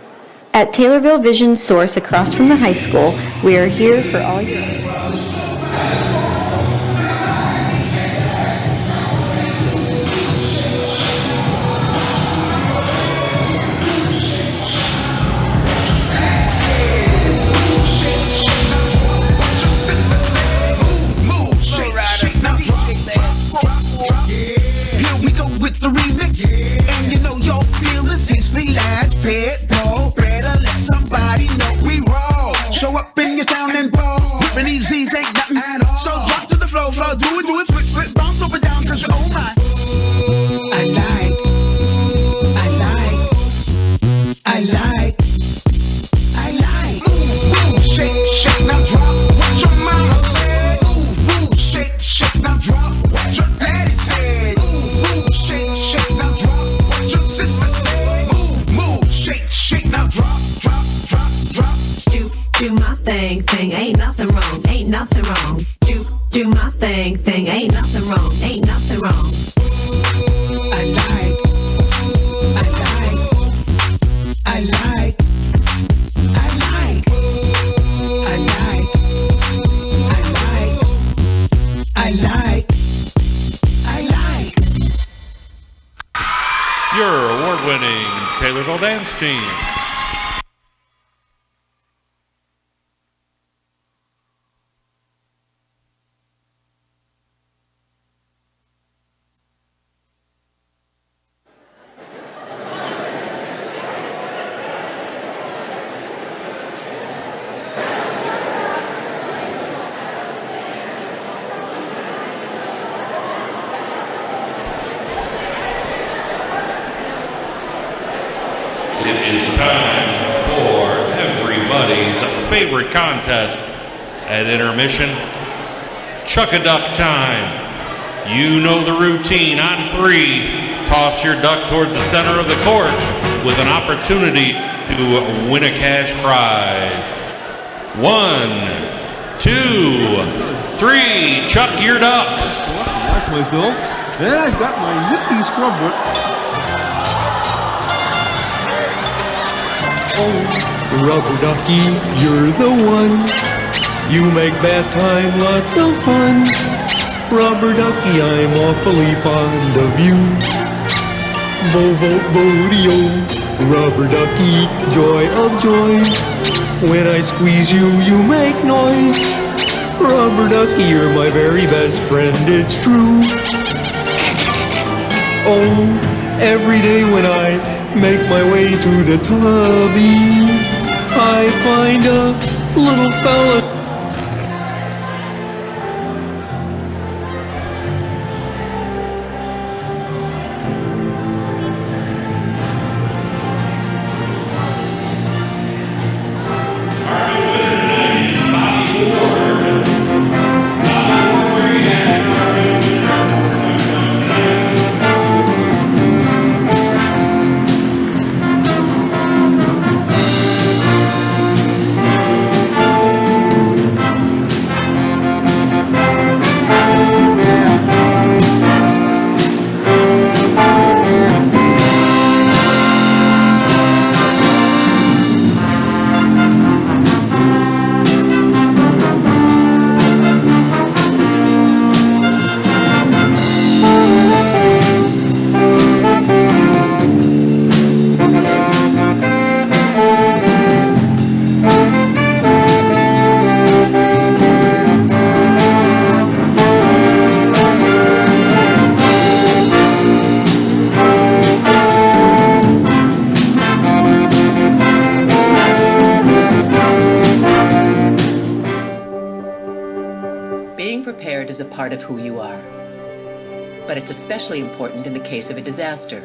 At Taylorville Vision Source across from the high school, we are here for all your... Here we go with the remix, and you know your feelings, Hinchley, Lads, Pet, Ball, better let somebody know we roll. Show up in your town and ball, whipping these Z's ain't nothing at all. So drop to the floor, do it, split, bounce over down, cause oh my. I like. Move, shake, now drop what your mama said. Move, shake, now drop what your daddy said. Move, shake, now drop what your sister said. Move, shake, now drop. Do my thing, ain't nothing wrong, Do my thing, ain't nothing wrong, I like. Your award-winning Taylorville dance team. It is time for everybody's favorite contest at intermission, Chuck-a-Duck time. You know the routine. On 3, toss your duck towards the center of the court with an opportunity to win a cash prize. 1, 2, 3, chuck your ducks. Wash myself, and I've got my nifty scrubber. Oh, rubber ducky, you're the one. You make bath time lots of fun. Rubber ducky, I'm awfully fond of you. Bo-bo-bo-dee-o, rubber ducky, joy of joys. When I squeeze you, you make noise. Rubber ducky, you're my very best friend, it's true. Oh, every day when I make my way to the tubby, I find a little fella. Is a part of who you are. But it's especially important in the case of a disaster.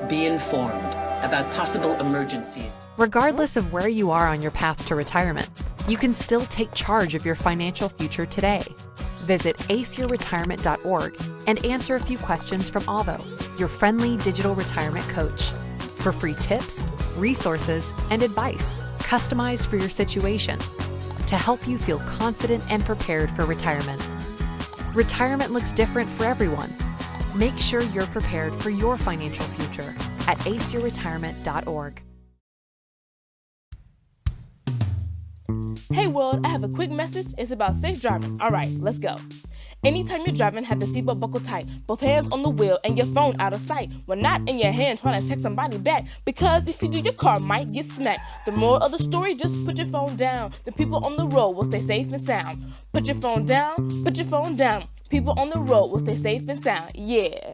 Be informed about possible emergencies. Regardless of where you are on your path to retirement, you can still take charge of your financial future today. Visit aceyourretirement.org and answer a few questions from Avo, your friendly digital retirement coach, for free tips, resources, and advice customized for your situation, to help you feel confident and prepared for retirement. Retirement looks different for everyone. Make sure you're prepared for your financial future at aceyourretirement.org. Hey world, I have a quick message. It's about safe driving. All right, let's go. Anytime you're driving, have the seatbelt buckled tight, both hands on the wheel and your phone out of sight. When not in your hand, trying to text somebody back, because if you do, your car might get smacked. The moral of the story, just put your phone down. The people on the road will stay safe and sound. Put your phone down, put your phone down. People on the road will stay safe and sound. Yeah.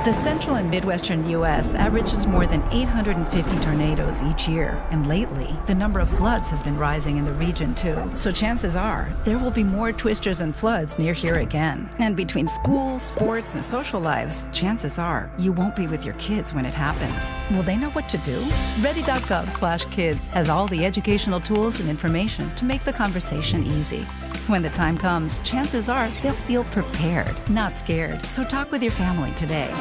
The central and midwestern U.S. averages more than 850 tornadoes each year, and lately, the number of floods has been rising in the region too. So chances are, there will be more twisters and floods near here again. And between school, sports, and social lives, chances are, you won't be with your kids when it happens. Will they know what to do? Ready.gov/kids has all the educational tools and information to make the conversation easy. When the time comes, chances are they'll feel prepared, not scared. So talk with your family today.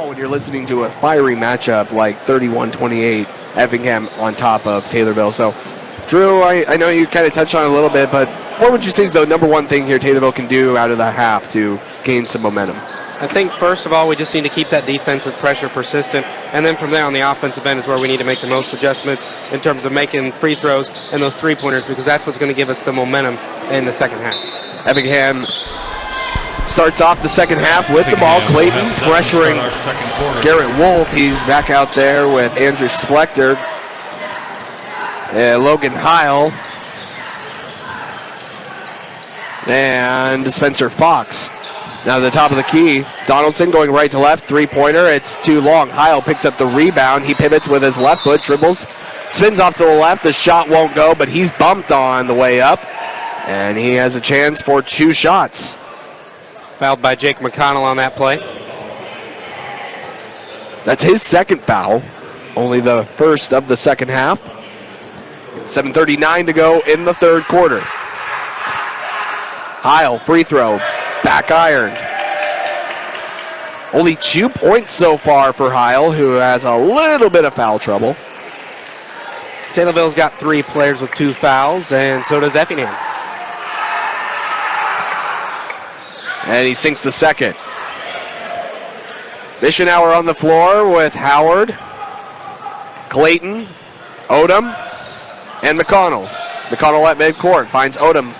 When you're listening to a fiery matchup like 31-28, Effingham on top of Taylorville. So, Drew, I know you kind of touched on it a little bit, but what would you say is the number one thing here Taylorville can do out of the half to gain some momentum? I think, first of all, we just need to keep that defensive pressure persistent, and then from there on the offensive end is where we need to make the most adjustments in terms of making free throws and those three-pointers, because that's what's going to give us the momentum in the second half. Effingham starts off the second half with the ball. Clayton pressuring Garrett Wolf. He's back out there with Andrew Splector, Logan Heil, and Spencer Fox. Now to the top of the key, Donaldson going right to left, three-pointer. It's too long. Heil picks up the rebound. He pivots with his left foot, dribbles, spins off to the left. The shot won't go, but he's bumped on the way up, and he has a chance for two shots. Fouled by Jake McConnell on that play. That's his second foul, only the first of the second half. 7:39 to go in the third quarter. Heil, free throw, back ironed. Only 2 points so far for Heil, who has a little bit of foul trouble. Taylorville's got 3 players with 2 fouls, and so does Effingham. And he sinks the second. Bischenauer on the floor with Howard, Clayton, Odom, and McConnell. McConnell at midcourt finds Odom.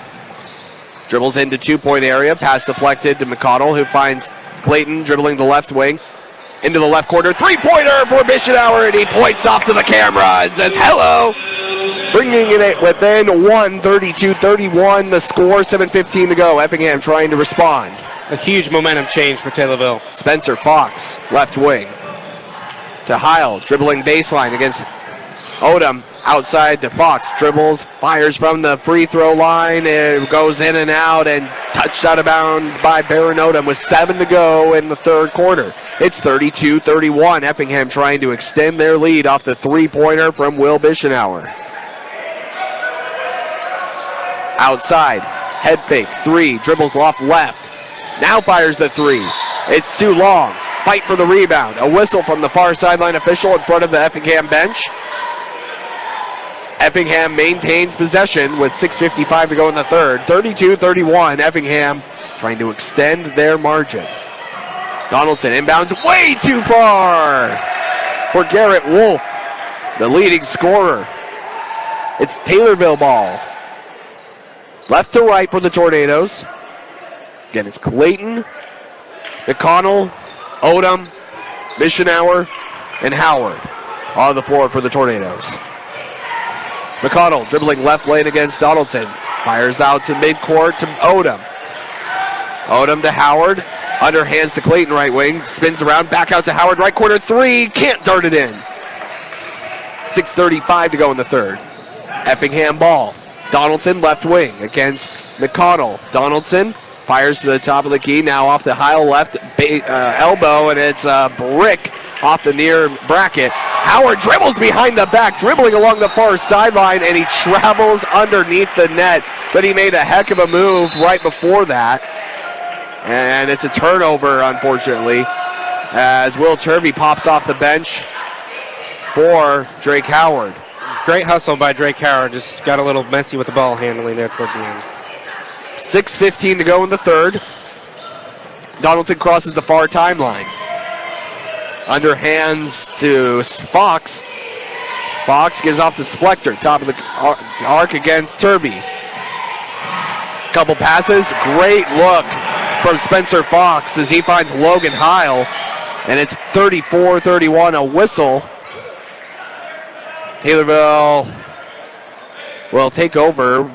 Dribbles into two-point area. Pass deflected to McConnell, who finds Clayton dribbling the left wing. Into the left corner. Three-pointer for Bischenauer, and he points off to the camera and says hello. Bringing it within 32-31, the score, 7:15 to go. Effingham trying to respond. A huge momentum change for Taylorville. Spencer Fox, left wing. To Heil, dribbling baseline against Odom. Outside to Fox, dribbles, fires from the free throw line, and goes in and out, and touched out of bounds by Baron Odom with 7 to go in the third quarter. It's 32-31. Effingham trying to extend their lead off the three-pointer from Will Bischenauer. Outside, head fake, 3, dribbles off left. Now fires the 3. It's too long. Fight for the rebound. A whistle from the far sideline official in front of the Effingham bench. Effingham maintains possession with 6:55 to go in the third. 32-31. Effingham trying to extend their margin. Donaldson inbounds way too far for Garrett Wolf, the leading scorer. It's Taylorville ball. Left to right for the Tornadoes. Again, it's Clayton, McConnell, Odom, Bischenauer, and Howard on the floor for the Tornadoes. McConnell dribbling left lane against Donaldson. Fires out to midcourt to Odom. Odom to Howard. Underhands to Clayton right wing. Spins around, back out to Howard. Right corner 3. Can't dart it in. 6:35 to go in the third. Effingham ball. Donaldson left wing against McConnell. Donaldson fires to the top of the key. Now off the Heil left elbow, and it's a brick off the near bracket. Howard dribbles behind the back, dribbling along the far sideline, and he travels underneath the net. But he made a heck of a move right before that. And it's a turnover, unfortunately, as Will Turvey pops off the bench for Drake Howard. Great hustle by Drake Howard. Just got a little messy with the ball handling there towards the end. 6:15 to go in the third. Donaldson crosses the far timeline. Underhands to Fox. Fox gives off to Splector. Top of the arc against Turvey. Couple passes. Great look from Spencer Fox as he finds Logan Heil. And it's 34-31, a whistle. Taylorville will take over.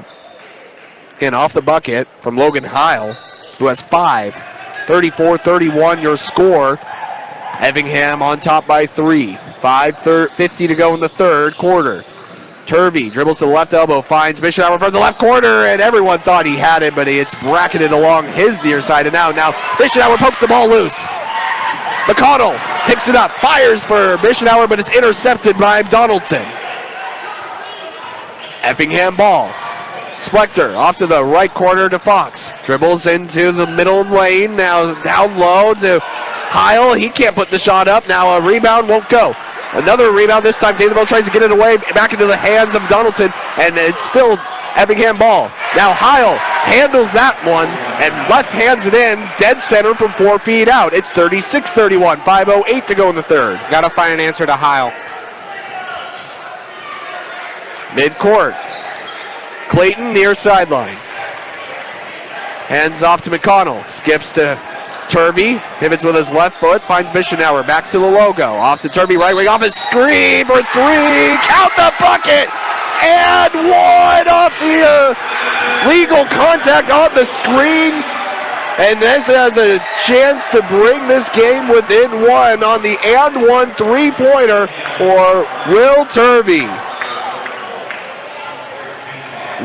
Again, off the bucket from Logan Heil, who has 5. 34-31, your score. Effingham on top by 3. 5:50 to go in the third quarter. Turvey dribbles to the left elbow, finds Missionauer from the left corner, and everyone thought he had it, but it's bracketed along his near side and out. Now Missionauer pokes the ball loose. McConnell picks it up, fires for Missionauer, but it's intercepted by Donaldson. Effingham ball. Splector off to the right corner to Fox. Dribbles into the middle lane, now down low to Heil. He can't put the shot up. Now a rebound won't go. Another rebound this time. Taylorville tries to get it away back into the hands of Donaldson, and it's still Effingham ball. Now Heil handles that one and left hands it in, dead center from 4 feet out. It's 36-31, 5:08 to go in the third. Got to find an answer to Heil. Mid-court. Clayton near sideline. Hands off to McConnell. Skips to Turvey. Pivots with his left foot. Finds Missionauer. Back to the logo. Off to Turvey. Right wing off his screen for 3. Count the bucket. And 1 off the legal contact on the screen. And this has a chance to bring this game within 1 on the and 1 3-pointer for Will Turvey.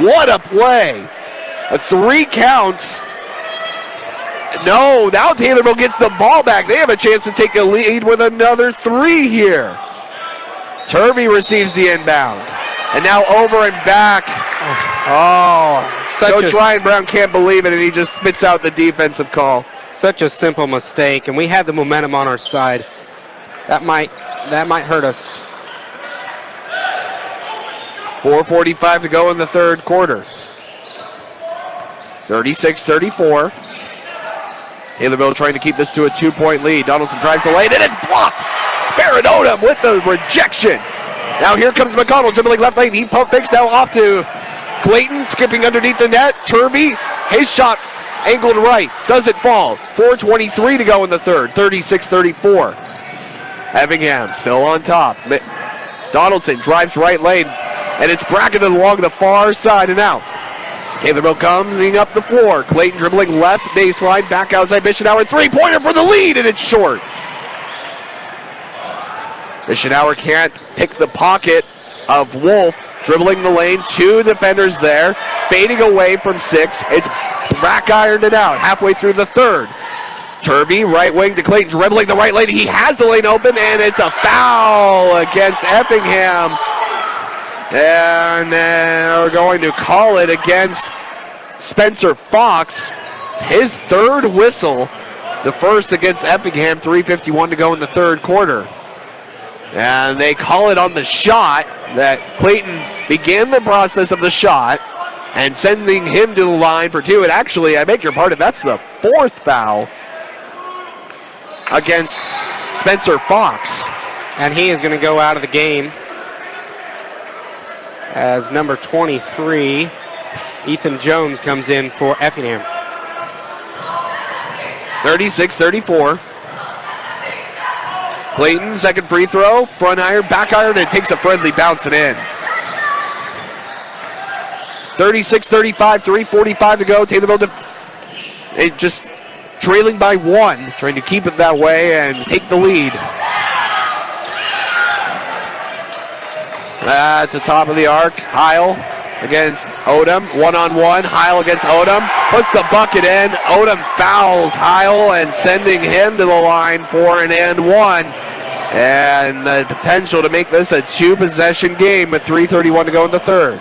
What a play. 3 counts. No, now Taylorville gets the ball back. They have a chance to take a lead with another 3 here. Turvey receives the inbound. And now over and back. Coach Ryan Brown can't believe it, and he just spits out the defensive call. Such a simple mistake, and we had the momentum on our side. That might hurt us. 4:45 to go in the third quarter. 36-34. Taylorville trying to keep this to a 2-point lead. Donaldson drives the lane, and it's blocked. Baron Odom with the rejection. Now here comes McConnell dribbling left lane. He pump fakes now off to Clayton, skipping underneath the net. Turvey, his shot angled right. Doesn't fall. 4:23 to go in the third. 36-34. Effingham still on top. Donaldson drives right lane, and it's bracketed along the far side and out. Taylorville coming up the floor. Clayton dribbling left baseline, back outside Missionauer. 3-pointer for the lead, and it's short. Missionauer can't pick the pocket of Wolf. Dribbling the lane, 2 defenders there. Fading away from 6. It's back ironed it out halfway through the third. Turvey, right wing to Clayton, dribbling the right lane. He has the lane open, and it's a foul against Effingham. And we're going to call it against Spencer Fox. His third whistle, the first against Effingham. 3:51 to go in the third quarter. And they call it on the shot that Clayton began the process of the shot and sending him to the line for 2. And actually, I beg your pardon, that's the 4th foul against Spencer Fox. And he is going to go out of the game as number 23, Ethan Jones, comes in for Effingham. 36-34. Clayton, second free throw, front iron, back iron, and takes a friendly bounce and in. 36-35, 3:45 to go. Taylorville just trailing by 1, trying to keep it that way and take the lead. At the top of the arc, Heil against Odom, 1-on-1. Heil against Odom, puts the bucket in. Odom fouls Heil and sending him to the line for an and 1. And the potential to make this a 2-possession game with 3:31 to go in the third.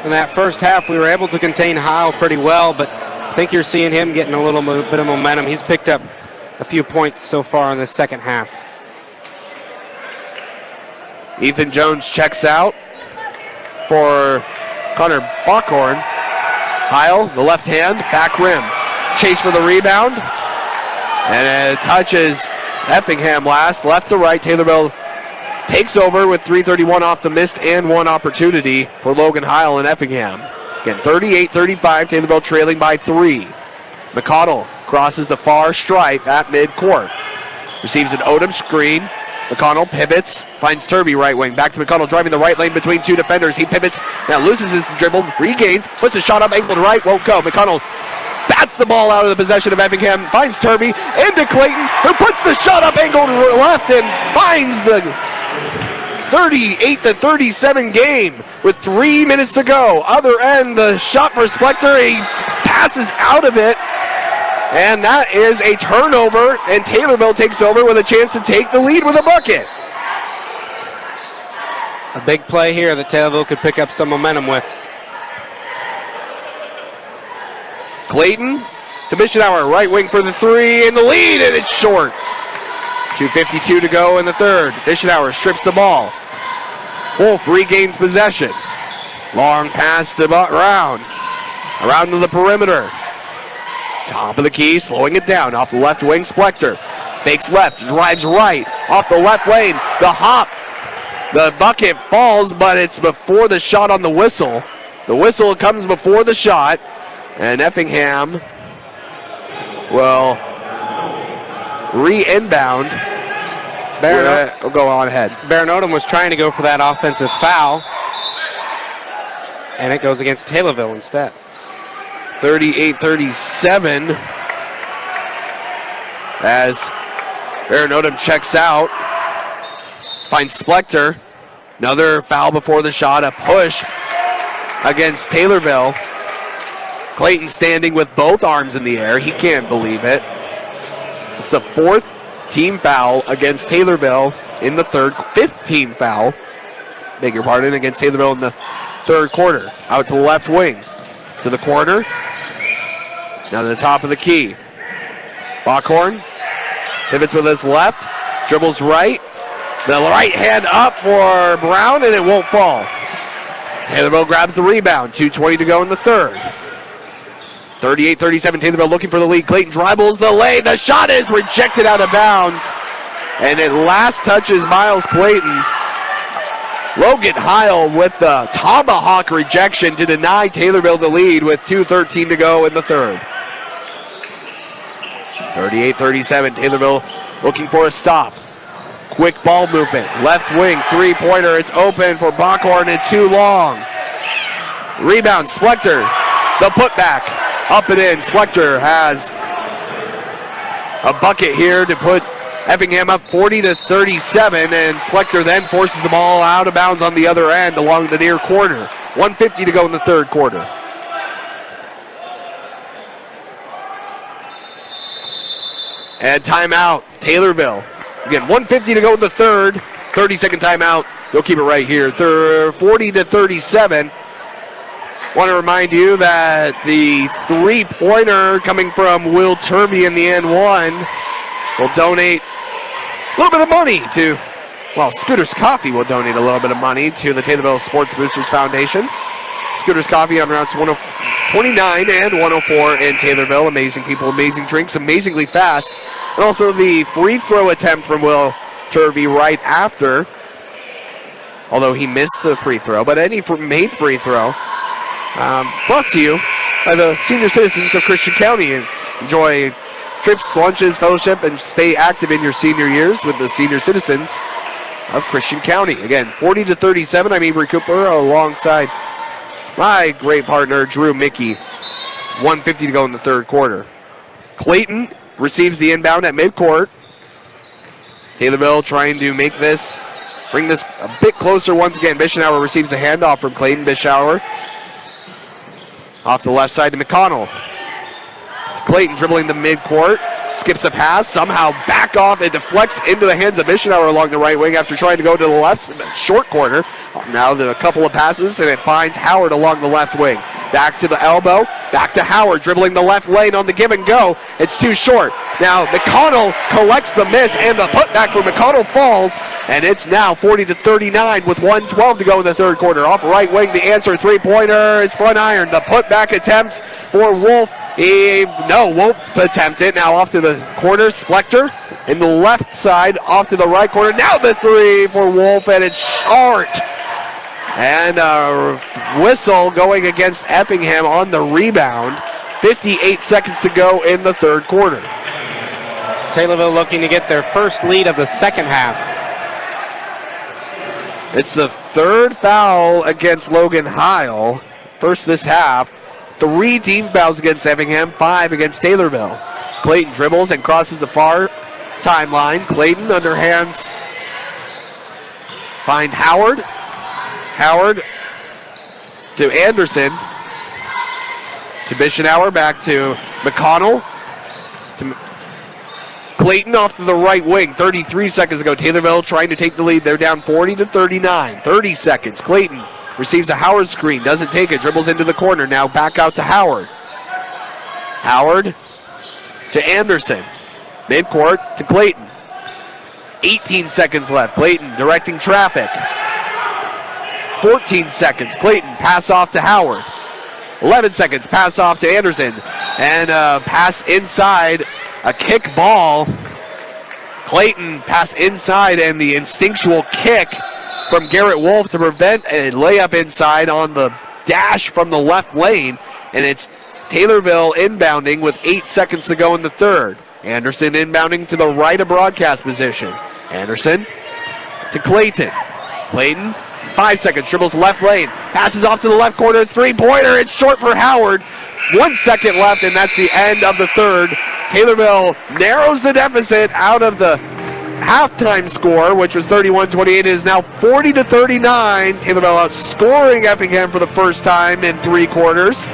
In that first half, we were able to contain Heil pretty well, but I think you're seeing him getting a little bit of momentum. He's picked up a few points so far in the second half. Ethan Jones checks out. for Connor Bockhorn. Heil, the left hand, back rim. Chase for the rebound. And it touches Effingham last, left to right. Taylorville takes over with 3:31 off the missed and one opportunity for Logan Heil and Effingham. Again, 38-35, Taylorville trailing by 3. McConnell crosses the far stripe at midcourt. Receives an Odom screen. McConnell pivots, finds Turby right wing. Back to McConnell, driving the right lane between two defenders. He pivots, now loses his dribble, regains, puts a shot up, angled right, won't go. McConnell bats the ball out of the possession of Effingham, finds Turby, into Clayton, who puts the shot up, angled left, and finds the 38-37 game with 3 minutes to go. Other end, the shot for Splector, he passes out of it. And that is a turnover, and Taylorville takes over with a chance to take the lead with a bucket. A big play here that Taylorville could pick up some momentum with. Clayton to Missionauer, right wing for the three, and the lead, and it's short. 2:52 to go in the third. Missionauer strips the ball. Wolf regains possession. Long pass to Round. Around to the perimeter. Top of the key, slowing it down. Off the left wing, Splector. Fakes left, drives right. Off the left lane, the hop. The bucket falls, but it's before the shot on the whistle. The whistle comes before the shot. And Effingham will re-inbound. We'll go on ahead. Baron Odom was trying to go for that offensive foul. And it goes against Taylorville instead. 38-37 as Baron Odom checks out. Finds Splector. Another foul before the shot. A push against Taylorville. Clayton standing with both arms in the air. He can't believe it. It's the fourth team foul against Taylorville in the third. Fifth team foul, beg your pardon, against Taylorville in the third quarter. Out to the left wing. To the corner. Now to the top of the key. Bockhorn pivots with his left. Dribbles right. The right hand up for Brown, and it won't fall. Taylorville grabs the rebound. 2:20 to go in the third. 38-37, Taylorville looking for the lead. Clayton dribbles the lane. The shot is rejected out of bounds. And it last touches Miles Clayton. Logan Heil with the tomahawk rejection to deny Taylorville the lead with 2:13 to go in the third. 38-37, Taylorville looking for a stop. Quick ball movement. Left wing, three-pointer. It's open for Bockhorn and too long. Rebound, Splector. The putback. Up and in. Splector has a bucket here to put Effingham up 40-37, and Splector then forces the ball out of bounds on the other end along the near corner. 1:50 to go in the third quarter. And timeout, Taylorville. Again, 1:50 to go in the third. 30-second timeout. You'll keep it right here. 40-37. Want to remind you that the three-pointer coming from Will Turby in the N1 will donate a little bit of money to, well, Scooter's Coffee will donate a little bit of money to the Taylorville Sports Boosters Foundation. Scooter's Coffee on routes 29 and 104 in Taylorville. Amazing people, amazing drinks, amazingly fast. And also the free throw attempt from Will Turby right after, although he missed the free throw, but any made free throw. Brought to you by the senior citizens of Christian County. Enjoy trips, lunches, fellowship, and stay active in your senior years with the senior citizens of Christian County. Again, 40-37, I'm Avery Cooper alongside my great partner, Drew Mickey. 1:50 to go in the third quarter. Clayton receives the inbound at midcourt. Taylorville trying to make this, bring this a bit closer once again. Bischauer receives a handoff from Clayton. Bischauer off the left side to McConnell. Clayton dribbling the midcourt, skips a pass, somehow back off, it deflects into the hands of Bischauer along the right wing after trying to go to the left, short corner. Now there are a couple of passes, and it finds Howard along the left wing. Back to the elbow, back to Howard, dribbling the left lane on the give and go. It's too short. Now McConnell collects the miss, and the putback for McConnell falls, and it's now 40-39 with 1:12 to go in the third quarter. Off right wing, the answer three-pointer is front iron. The putback attempt for Wolf. Won't attempt it. Now off to the corner, Splector in the left side, off to the right corner. Now the three for Wolf, and it's short. And a whistle going against Effingham on the rebound. 58 seconds to go in the third quarter. Taylorville looking to get their first lead of the second half. It's the third foul against Logan Heil. First this half. 3 team fouls against Effingham, 5 against Taylorville. Clayton dribbles and crosses the far timeline. Clayton underhands. Find Howard. Howard to Anderson. To Bischenauer, back to McConnell. To Clayton off to the right wing. 33 seconds ago. Taylorville trying to take the lead. They're down 40-39. 30 seconds. Clayton receives a Howard screen. Doesn't take it. Dribbles into the corner. Now back out to Howard. Howard to Anderson. Midcourt to Clayton. 18 seconds left. Clayton directing traffic. 14 seconds. Clayton pass off to Howard. 11 seconds. Pass off to Anderson. And pass inside. A kick ball. Clayton pass inside, and the instinctual kick from Garrett Wolf to prevent a layup inside on the dash from the left lane. And it's Taylorville inbounding with 8 seconds to go in the third. Anderson inbounding to the right of broadcast position. Anderson to Clayton. Clayton, 5 seconds, dribbles left lane. Passes off to the left corner, three-pointer. It's short for Howard. 1 second left, and that's the end of the third. Taylorville narrows the deficit out of the halftime score, which was 31-28. It is now 40-39. Taylorville outscoring Effingham for the first time in 3 quarters.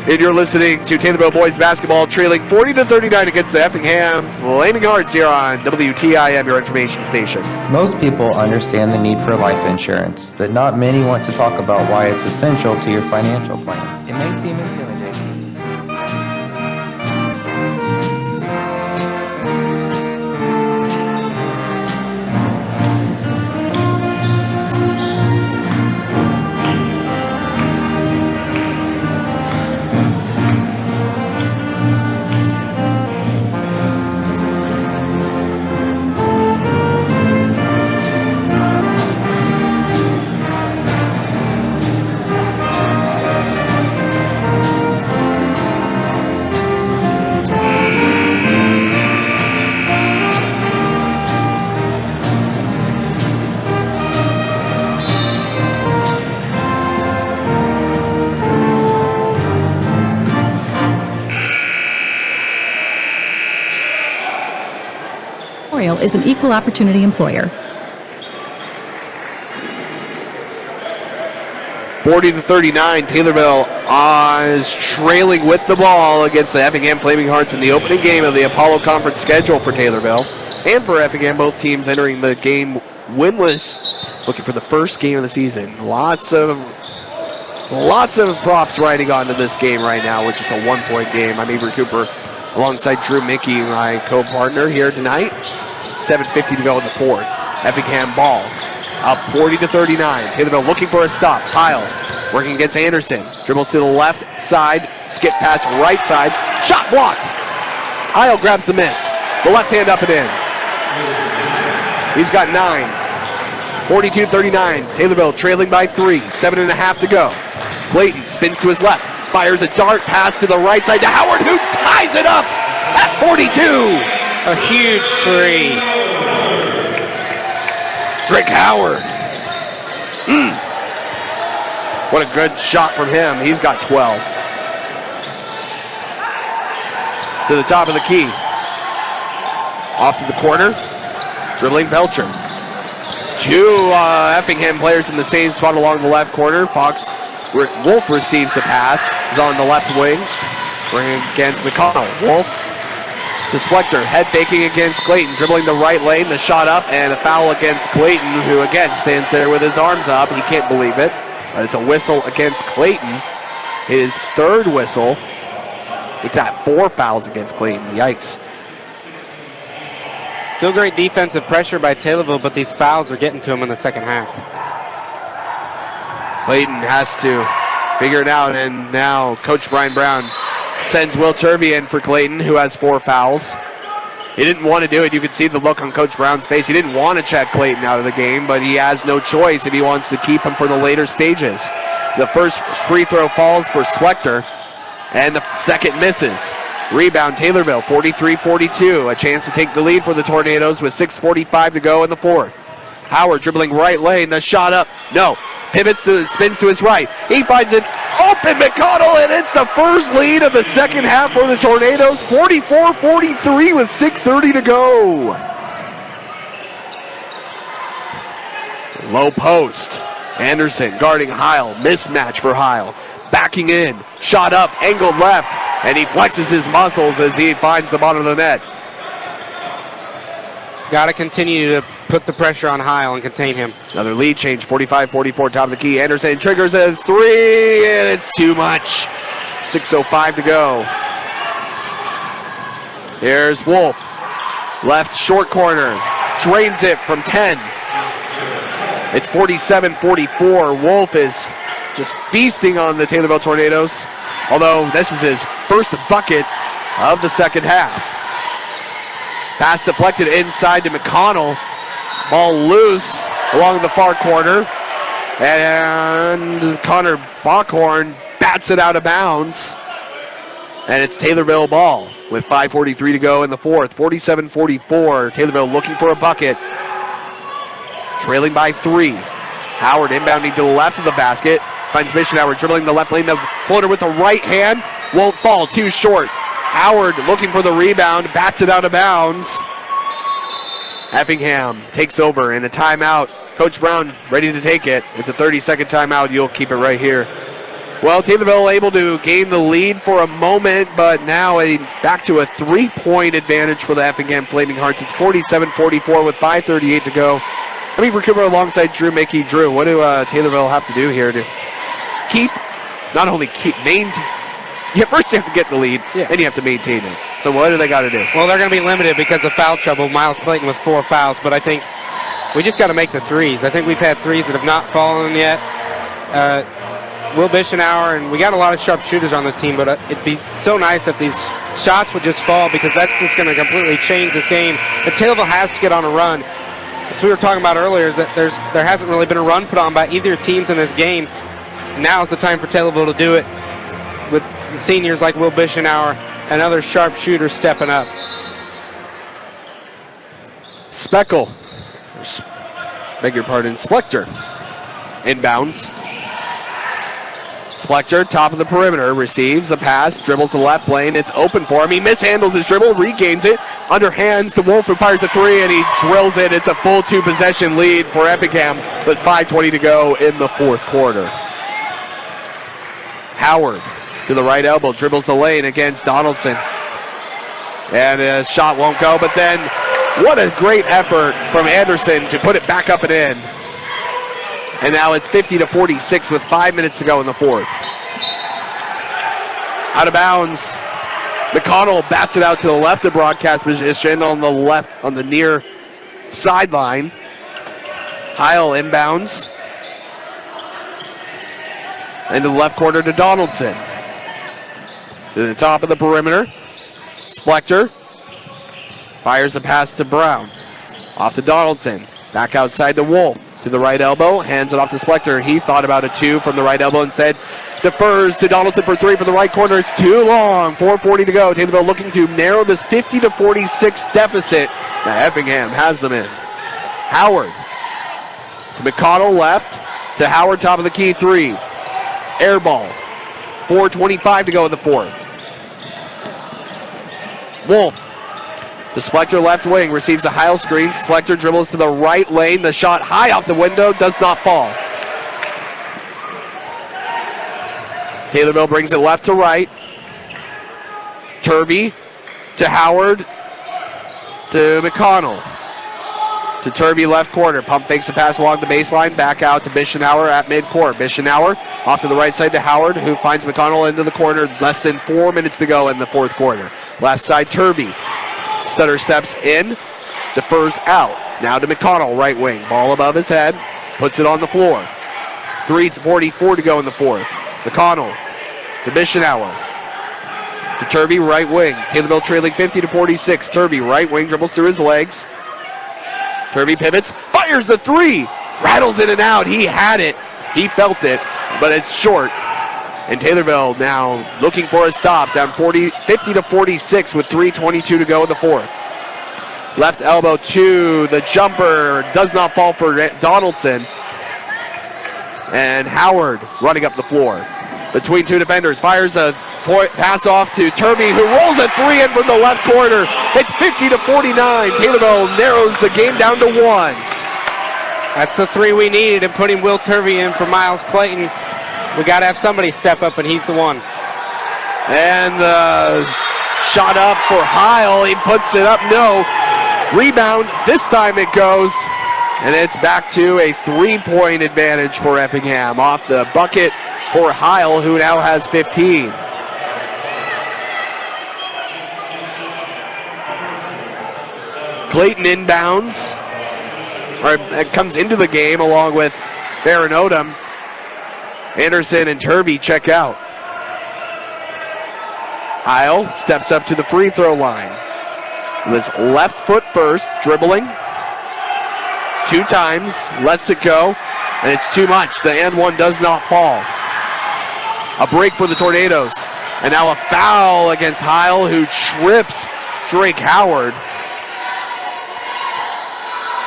And you're listening to Taylorville boys basketball trailing 40-39 against the Effingham Flaming Hearts here on WTIM, your information station. Most people understand the need for life insurance, but not many want to talk about why it's essential to your financial plan. It may seem intimidating. Is an equal opportunity employer. 40-39, Taylorville is trailing with the ball against the Effingham Flaming Hearts in the opening game of the Apollo Conference schedule for Taylorville. And for Effingham, both teams entering the game winless, looking for the first game of the season. Lots of props riding onto this game right now, which is a 1-point game. I'm Avery Cooper alongside Drew Mickey, my co-partner here tonight. 7:50 to go in the fourth. Effingham ball up 40-39. Taylorville looking for a stop. Heil working against Anderson. Dribbles to the left side. Skip pass right side. Shot blocked. Heil grabs the miss. The left hand up and in. He's got 9. 42-39. Taylorville trailing by 3. 7.5 to go. Clayton spins to his left. Fires a dart pass to the right side to Howard, who ties it up at 42. A huge three. Drake Howard. What a good shot from him. He's got 12. To the top of the key. Off to the corner. Dribbling Belcher. 2 Effingham players in the same spot along the left corner. Wolf receives the pass. He's on the left wing. Bringing against McConnell. Wolf to Splector, head faking against Clayton, dribbling the right lane, the shot up, and a foul against Clayton, who again stands there with his arms up. He can't believe it, but it's a whistle against Clayton. His third whistle. He got 4 fouls against Clayton. Yikes. Still great defensive pressure by Taylorville, but these fouls are getting to him in the second half. Clayton has to figure it out, and now Coach Brian Brown sends Will Turvey in for Clayton, who has 4 fouls. He didn't want to do it. You could see the look on Coach Brown's face. He didn't want to check Clayton out of the game, but he has no choice if he wants to keep him for the later stages. The first free throw falls for Splector, and the second misses. Rebound, Taylorville, 43-42. A chance to take the lead for the Tornadoes with 6:45 to go in the fourth. Howard dribbling right lane, the shot up. No. Pivots to, spins to his right. He finds an open McConnell, and it's the first lead of the second half for the Tornadoes. 44-43 with 6:30 to go. Low post. Anderson guarding Heil. Mismatch for Heil. Backing in. Shot up. Angled left. And he flexes his muscles as he finds the bottom of the net. Got to continue to put the pressure on Heil and contain him. Another lead change, 45-44, top of the key. Anderson triggers a 3, and it's too much. 6:05 to go. Here's Wolf. Left short corner. Drains it from 10. It's 47-44. Wolf is just feasting on the Taylorville Tornadoes, although this is his first bucket of the second half. Pass deflected inside to McConnell. Ball loose along the far corner. And Connor Bockhorn bats it out of bounds. And it's Taylorville ball with 5:43 to go in the fourth. 47-44. Taylorville looking for a bucket. Trailing by 3. Howard inbounding to the left of the basket. Finds Missionauer dribbling the left lane. The floater with the right hand. Won't fall. Too short. Howard looking for the rebound, bats it out of bounds. Effingham takes over in a timeout. Coach Brown ready to take it. It's a 30-second timeout. You'll keep it right here. Well, Taylorville able to gain the lead for a moment, but now back to a 3-point advantage for the Effingham Flaming Hearts. It's 47-44 with 5:38 to go. Let me recruit alongside Drew Mickey. Drew, what do Taylorville have to do here to maintain? Yeah, first you have to get the lead, then you have to maintain it. So what do they got to do? Well, they're going to be limited because of foul trouble. Miles Clayton with 4 fouls, but I think we just got to make the threes. I think we've had threes that have not fallen yet. Will Bishenauer, and we got a lot of sharp shooters on this team, but it'd be so nice if these shots would just fall, because that's just going to completely change this game. And Taylorville has to get on a run. As we were talking about earlier, is that there hasn't really been a run put on by either teams in this game. Now is the time for Taylorville to do it, with the seniors like Will Bishenauer and other sharp shooters stepping up. Splector inbounds. Splector, top of the perimeter, receives a pass, dribbles the left lane. It's open for him. He mishandles his dribble, regains it, underhands to Wolf, who fires a 3, and he drills it. It's a full 2-possession lead for Effingham with 5:20 to go in the fourth quarter. Howard to the right elbow, dribbles the lane against Donaldson. And his shot won't go, but then what a great effort from Anderson to put it back up and in. And now it's 50-46 with 5 minutes to go in the fourth. Out of bounds. McConnell bats it out to the left of broadcast position on the left, on the near sideline. Heil inbounds. Into the left corner to Donaldson. To the top of the perimeter. Splector fires a pass to Brown. Off to Donaldson. Back outside to Wolf. To the right elbow. Hands it off to Splector. He thought about a 2 from the right elbow. Instead, defers to Donaldson for 3 from the right corner. It's too long. 4:40 to go. Taylorville looking to narrow this 50-46 deficit. Now Effingham has them in. Howard to McConnell left. To Howard, top of the key, 3. Air ball. 4:25 to go in the fourth. Wolf. The Splector left wing receives a Heil screen. Splector dribbles to the right lane. The shot high off the window does not fall. Taylorville brings it left to right. Turvey to Howard to McConnell. To Turvey left corner. Pump fakes the pass along the baseline. Back out to Bishenauer at midcourt. Bishenauer off to the right side to Howard, who finds McConnell into the corner. Less than 4 minutes to go in the fourth quarter. Left side, Turvey. Stutter steps in, defers out. Now to McConnell, right wing. Ball above his head. Puts it on the floor. 3:44 to go in the fourth. McConnell to Bischenauer. To Turvey, right wing. Taylorville trailing 50-46. Turvey, right wing, dribbles through his legs. Turvey pivots, fires the three. Rattles in and out. He had it. He felt it, but it's short. And Taylorville now looking for a stop, down 50-46 with 3:22 to go in the fourth. Left elbow to the jumper, does not fall for Donaldson. And Howard running up the floor. Between two defenders, fires a pass off to Turvey, who rolls a three in from the left corner. It's 50-49. Taylorville narrows the game down to 1. That's the three we needed, and putting Will Turvey in for Miles Clayton. We got to have somebody step up, and he's the one. And the shot up for Heil. He puts it up. No. Rebound. This time it goes. And it's back to a 3-point advantage for Effingham. Off the bucket for Heil, who now has 15. Clayton inbounds. Or comes into the game along with Baron Odom. Anderson and Turvey check out. Heil steps up to the free throw line. With his left foot first, dribbling. 2 times, lets it go, and it's too much. The and one does not fall. A break for the Tornadoes. And now a foul against Heil, who trips Drake Howard.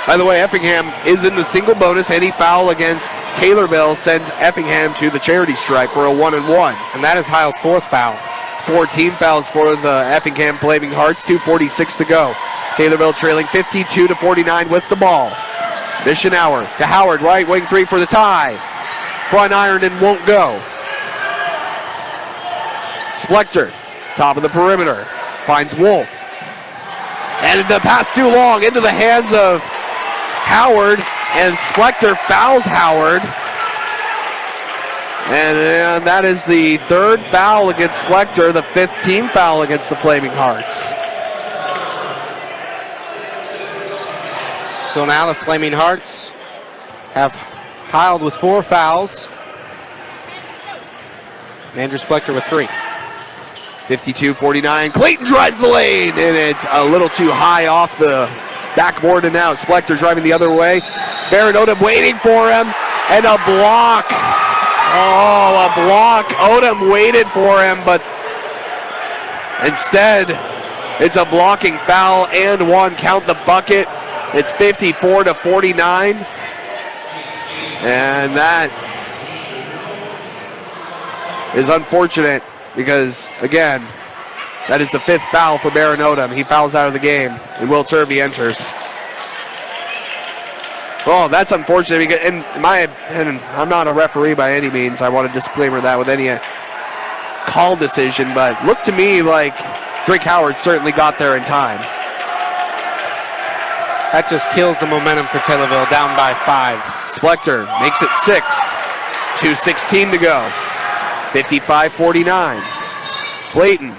By the way, Effingham is in the single bonus. Any foul against Taylorville sends Effingham to the charity stripe for a 1-and-1. And that is Heil's 4th foul. 14 fouls for the Effingham Flaming Hearts, 2:46 to go. Taylorville trailing 52-49 with the ball. Bischenauer to Howard, right wing three for the tie. Front iron and won't go. Splector, top of the perimeter, finds Wolf. And the pass too long into the hands of Howard, and Splector fouls Howard. And that is the 3rd foul against Splector, the 5th team foul against the Flaming Hearts. So now the Flaming Hearts have Heil with 4 fouls. Andrew Splector with 3. 52-49. Clayton drives the lane, and it's a little too high off the backboard, and now Splector driving the other way. Baron Odom waiting for him, and a block. Oh, a block. Odom waited for him, but instead, it's a blocking foul and 1. Count the bucket. It's 54-49. And that is unfortunate because, again, that is the 5th foul for Baron Odom. He fouls out of the game, and Will Turvey enters. Oh, that's unfortunate. Because in my opinion, I'm not a referee by any means. I want to disclaimer that with any call decision, but looked to me like Drake Howard certainly got there in time. That just kills the momentum for Taylorville, down by 5. Splector makes it 6. 2:16 to go. 55-49. Clayton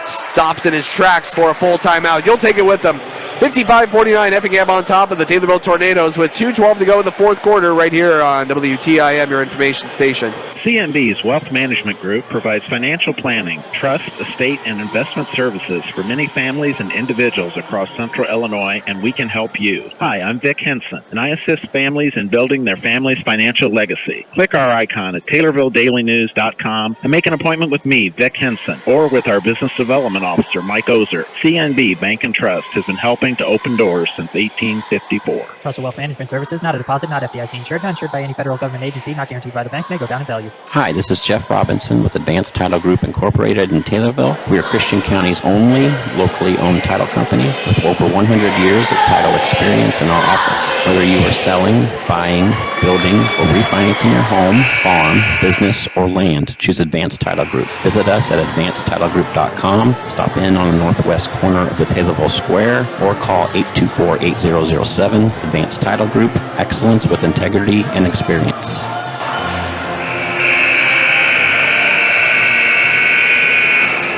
stops in his tracks for a full timeout. You'll take it with them. 55-49, Effingham on top of the Taylorville Tornadoes with 2:12 to go in the 4th quarter right here on WTIM, your information station. CNB's Wealth Management Group provides financial planning, trust, estate, and investment services for many families and individuals across central Illinois, and we can help you. Hi, I'm Vic Henson, and I assist families in building their family's financial legacy. Click our icon at TaylorvilleDailyNews.com and make an appointment with me, Vic Henson, or with our Business Development Officer, Mike Ozer. CNB Bank and Trust has been helping to open doors since 1854. Trust or wealth management services, not a deposit, not FDIC insured, not insured by any federal government agency, not guaranteed by the bank, may go down in value. Hi, this is Jeff Robinson with Advanced Title Group Incorporated in Taylorville. We are Christian County's only locally owned title company with over 100 years of title experience in our office. Whether you are selling, buying, building, or refinancing your home, farm, business, or land, choose Advanced Title Group. Visit us at advancedtitlegroup.com. Stop in on the northwest corner of the Taylorville Square or call 824-8007. Advanced Title Group, excellence with integrity and experience.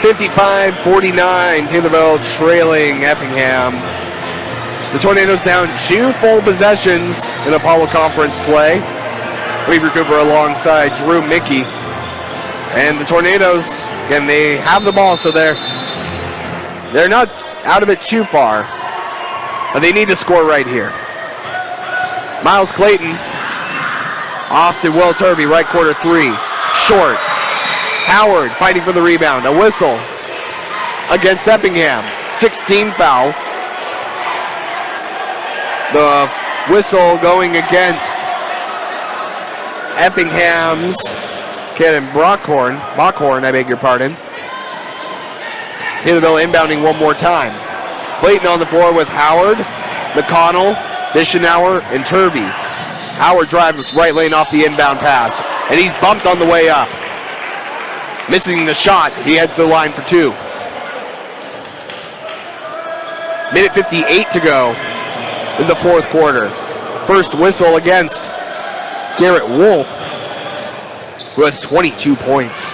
55-49, Taylorville trailing Effingham. The Tornadoes down 2 full possessions in Apollo Conference play. Weaver Cooper alongside Drew Mickey. And the Tornadoes, again, they have the ball, so they're not out of it too far. But they need to score right here. Miles Clayton off to Will Turvey, right corner 3. Short. Howard fighting for the rebound. A whistle against Effingham. 16 foul. The whistle going against Effingham's Cannon Bockhorn, I beg your pardon. Taylorville inbounding one more time. Clayton on the floor with Howard, McConnell, Bischenauer, and Turvey. Howard drives right lane off the inbound pass, and he's bumped on the way up. Missing the shot, he heads to the line for 2. Minute 58 to go in the fourth quarter. First whistle against Garrett Wolf, who has 22 points.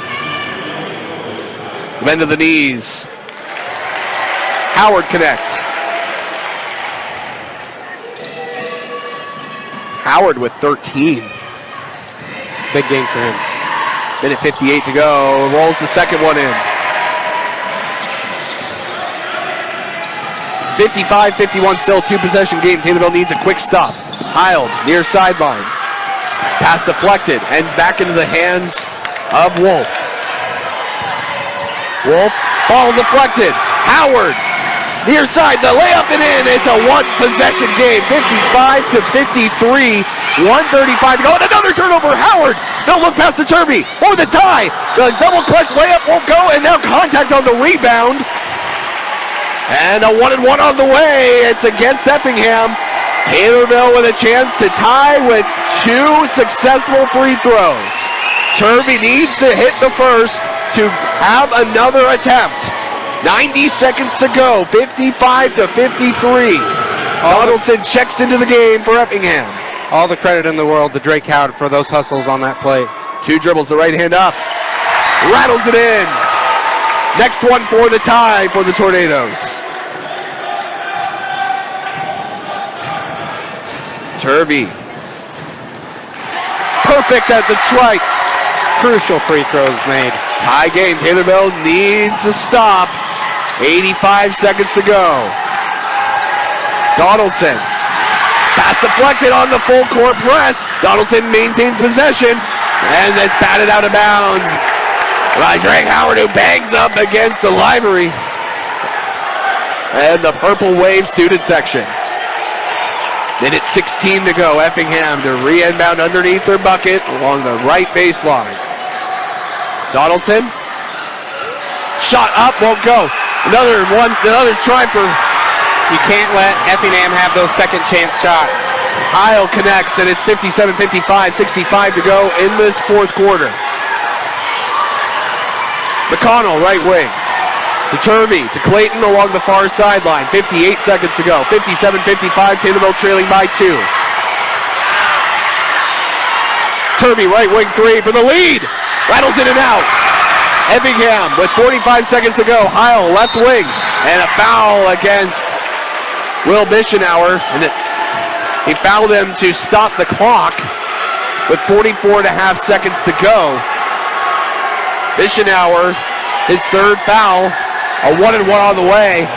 Bend to the knees. Howard connects. Howard with 13. Big game for him. Minute 58 to go. Rolls the second one in. 55-51 still, 2-possession game. Taylorville needs a quick stop. Heil near sideline. Pass deflected. Ends back into the hands of Wolf. Wolf, ball deflected. Howard, near side, the layup and in. It's a 1-possession game. 55-53. 1:35 to go. And another turnover. Howard. No look past the Turvey for the tie. The double clutch layup won't go, and now contact on the rebound. And a 1-and-1 on the way. It's against Effingham. Taylorville with a chance to tie with 2 successful free throws. Turvey needs to hit the first to have another attempt. 90 seconds to go. 55-53. Donaldson checks into the game for Effingham. All the credit in the world to Drake Howard for those hustles on that play. 2 dribbles, the right hand up. Rattles it in. Next one for the tie for the Tornadoes. Turvey. Perfect at the trike. Crucial free throws made. Tie game. Taylorville needs a stop. 85 seconds to go. Donaldson. Pass deflected on the full court press. Donaldson maintains possession. And it's batted out of bounds by Drake Howard, who bangs up against the library. And the Purple Wave student section. Minute 16 to go. Effingham to re-inbound underneath their bucket along the right baseline. Donaldson. Shot up, won't go. Another try for... You can't let Effingham have those second chance shots. Heil connects, and it's 57-55, 65 to go in this fourth quarter. McConnell, right wing. To Turvey, to Clayton along the far sideline. 58 seconds to go. 57-55, Taylorville trailing by 2. Turvey, right wing 3 for the lead. Rattles in and out. Effingham with 45 seconds to go. Heil, left wing. And a foul against Will Bischenauer. And he fouled him to stop the clock with 44.5 seconds to go. Bischenauer, his third foul. A 1-and-1 on the way.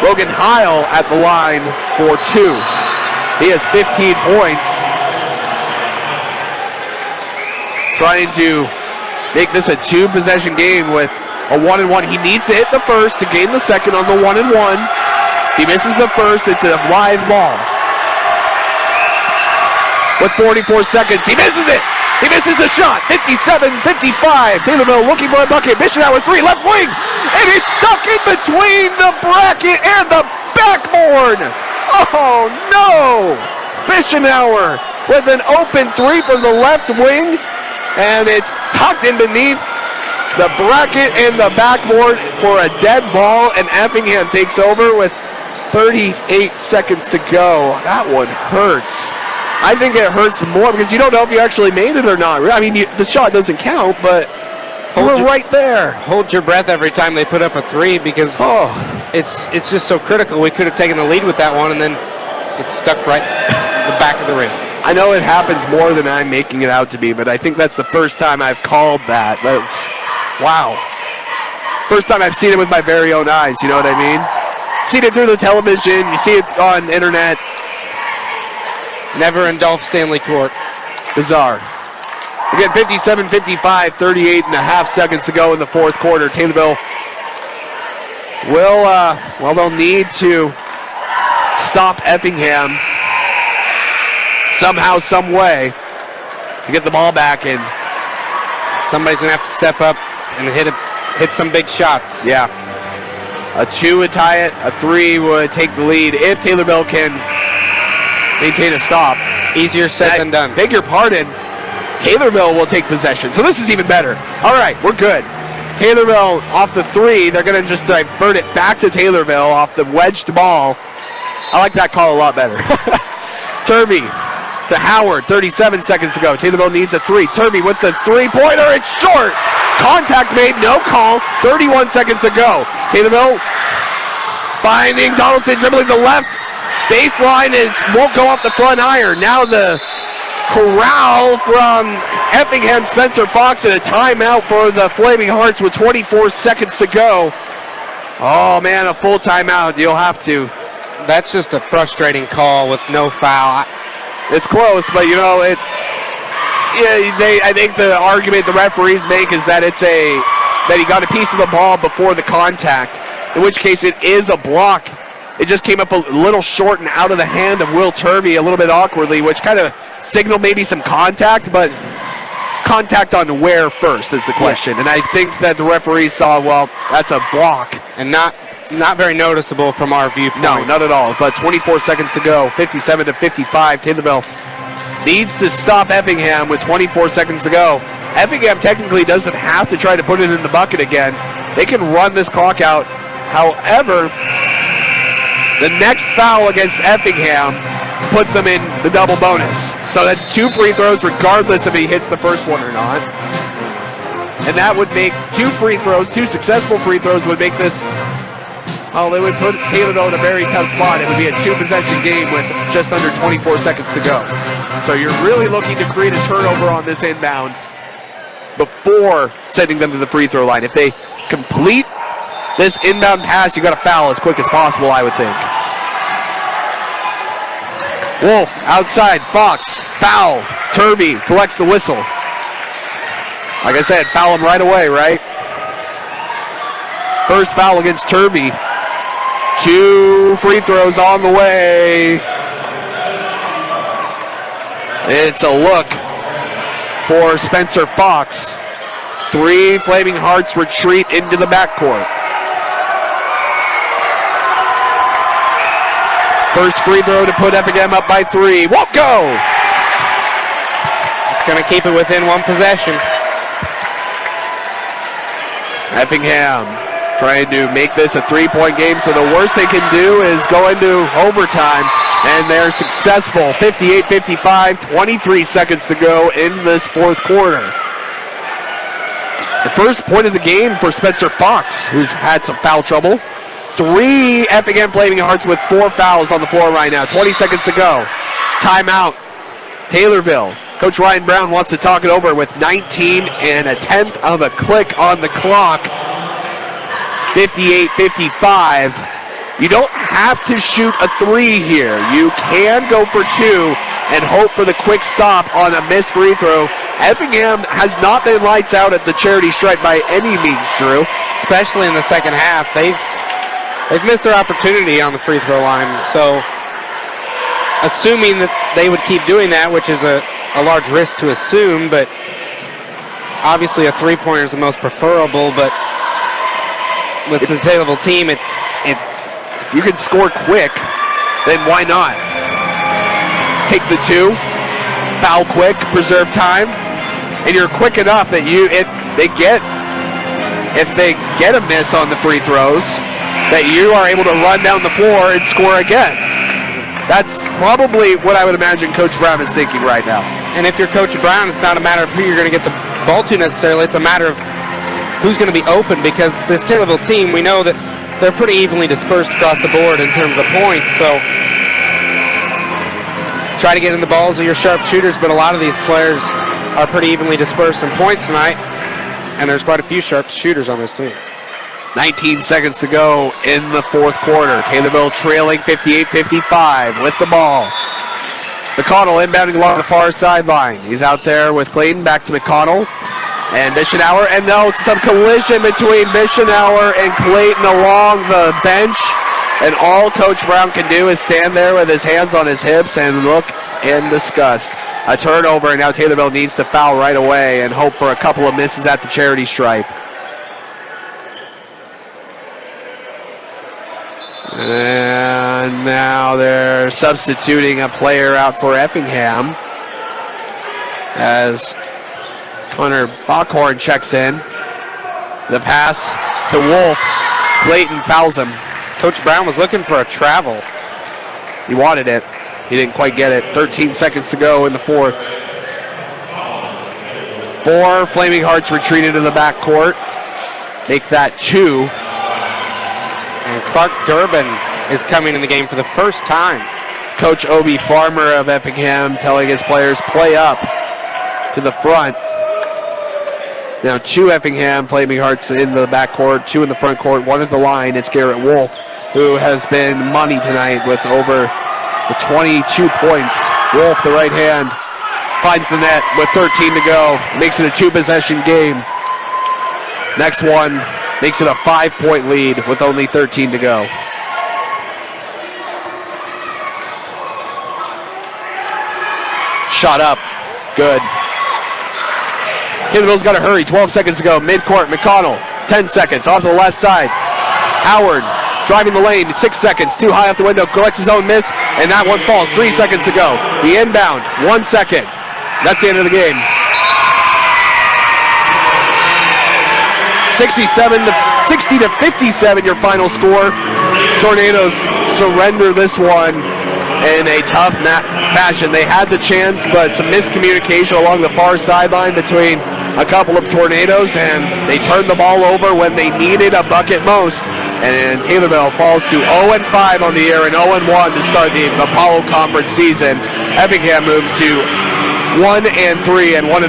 Logan Heil at the line for 2. He has 15 points. Trying to make this a 2-possession game with a 1-and-1. He needs to hit the first to gain the second on the 1-and-1. He misses the first. It's a live ball. With 44 seconds, he misses it. He misses the shot. 57-55. Taylorville looking for a bucket. Bischenauer 3, left wing. And it's stuck in between the bracket and the backboard. Oh, no. Bischenauer with an open 3 from the left wing. And it's tucked in beneath the bracket and the backboard for a dead ball. And Effingham takes over with 38 seconds to go. That one hurts. I think it hurts more because you don't know if you actually made it or not. I mean, the shot doesn't count, but we're right there. Hold your breath every time they put up a 3 because it's just so critical. We could have taken the lead with that one, and then it's stuck right the back of the rim. I know it happens more than I'm making it out to be, but I think that's the first time I've called that. Wow. First time I've seen it with my very own eyes, you know what I mean? Seen it through the television, you see it on the internet. Never in Dolph Stanley Court. Bizarre. Again, 57-55, 38 and a half seconds to go in the fourth quarter. Taylorville will, they'll need to stop Effingham somehow, some way to get the ball back, and somebody's going to have to step up and hit some big shots. Yeah. A 2 would tie it, a 3 would take the lead if Taylorville can maintain a stop. Easier said than done. Beg your pardon. Taylorville will take possession. So this is even better. All right, we're good. Taylorville off the 3. They're going to just divert it back to Taylorville off the wedged ball. I like that call a lot better. Turvey to Howard, 37 seconds to go. Taylorville needs a 3. Turvey with the three-pointer. It's short. Contact made, no call. 31 seconds to go. Taylorville finding Donaldson dribbling the left baseline. It won't go off the front iron. Now the corral from Effingham. Spencer Fox and a timeout for the Flaming Hearts with 24 seconds to go. Oh man, a full timeout. You'll have to. That's just a frustrating call with no foul. It's close, but you know it. Yeah, I think the argument the referees make is that that he got a piece of the ball before the contact. In which case, it is a block. It just came up a little short and out of the hand of Will Turvey a little bit awkwardly, which kind of signaled maybe some contact, but contact on where first is the question. And I think that the referees saw, well, that's a block. And not very noticeable from our viewpoint. No, not at all. But 24 seconds to go, 57-55. Taylorville needs to stop Effingham with 24 seconds to go. Effingham technically doesn't have to try to put it in the bucket again. They can run this clock out. However, the next foul against Effingham puts them in the double bonus. So that's 2 free throws regardless if he hits the first one or not. And that would make 2 free throws, 2 successful free throws would make this, they would put Taylorville in a very tough spot. It would be a 2-possession game with just under 24 seconds to go. So you're really looking to create a turnover on this inbound before sending them to the free throw line. If they complete this inbound pass, you got to foul as quick as possible, I would think. Wolf outside, Fox, foul. Turvey collects the whistle. Like I said, foul him right away, right? First foul against Turvey. 2 free throws on the way. It's a look for Spencer Fox. 3 Flaming Hearts retreat into the backcourt. First free throw to put Effingham up by 3. Won't go! It's going to keep it within 1 possession. Effingham trying to make this a 3-point game, so the worst they can do is go into overtime, and they're successful. 58-55, 23 seconds to go in this fourth quarter. The first point of the game for Spencer Fox, who's had some foul trouble. 3 Effingham Flaming Hearts with 4 fouls on the floor right now. 20 seconds to go. Timeout. Taylorville. Coach Ryan Brown wants to talk it over with 19 and a tenth of a click on the clock. 58-55. You don't have to shoot a 3 here. You can go for 2 and hope for the quick stop on a missed free throw. Effingham has not been lights out at the charity stripe by any means, Drew. Especially in the second half. They've missed their opportunity on the free throw line. So assuming that they would keep doing that, which is a large risk to assume, but obviously a 3-pointer is the most preferable, but with the Taylorville team, if you can score quick, then why not? Take the 2, foul quick, preserve time, and you're quick enough that if they get a miss on the free throws, that you are able to run down the floor and score again. That's probably what I would imagine Coach Brown is thinking right now. And if you're Coach Brown, it's not a matter of who you're going to get the ball to necessarily. It's a matter of who's going to be open, because this Taylorville team, we know that they're pretty evenly dispersed across the board in terms of points. So try to get in the balls of your sharpshooters, but a lot of these players are pretty evenly dispersed in points tonight, and there's quite a few sharpshooters on this team. 19 seconds to go in the fourth quarter. Taylorville trailing 58-55 with the ball. McConnell inbounding along the far sideline. He's out there with Clayton, back to McConnell and Bischenauer, and now some collision between Bischenauer and Clayton along the bench, and all Coach Brown can do is stand there with his hands on his hips and look in disgust. A turnover, and now Taylorville needs to foul right away and hope for a couple of misses at the charity stripe. And now they're substituting a player out for Effingham as Connor Bockhorn checks in. The pass to Wolf. Clayton fouls him. Coach Brown was looking for a travel. He wanted it. He didn't quite get it. 13 seconds to go in the fourth. 4 Flaming Hearts retreated to the backcourt. Make that 2. And Clark Durbin is coming in the game for the first time. Coach Obi Farmer of Effingham telling his players, play up to the front. Now 2 Effingham Flaming Hearts in the backcourt, 2 in the front court, 1 at the line. It's Garrett Wolf, who has been money tonight with over the 22 points. Wolf, the right hand, finds the net with 13 to go. Makes it a 2-possession game. Next one makes it a 5-point lead with only 13 to go. Shot up. Good. Taylorville's got to hurry. 12 seconds to go. Midcourt, McConnell. 10 seconds. Off to the left side. Howard driving the lane. 6 seconds. Too high off the window. Corrects his own miss. And that one falls. 3 seconds to go. The inbound. 1 second. That's the end of the game. 60 to 57, your final score. Tornadoes surrender this one in a tough fashion. They had the chance, but some miscommunication along the far sideline between a couple of Tornadoes, and they turned the ball over when they needed a bucket most. And Taylorville falls to 0-5 on the year and 0-1 to start the Apollo Conference season. Effingham moves to 1-3 and 1-0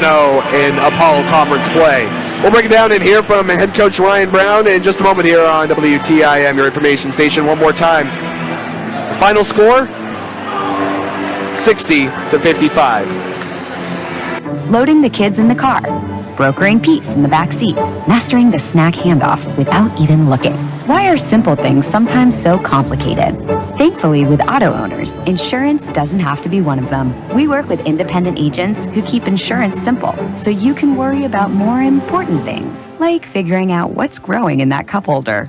in Apollo Conference play. We'll break it down and hear from head coach Ryan Brown in just a moment here on WTIM, your information station. One more time. The final score, 60 to 55. Loading the kids in the car, brokering peace in the back seat, mastering the snack handoff without even looking. Why are simple things sometimes so complicated? Thankfully, with auto owners, insurance doesn't have to be one of them. We work with independent agents who keep insurance simple, so you can worry about more important things, like figuring out what's growing in that cup holder.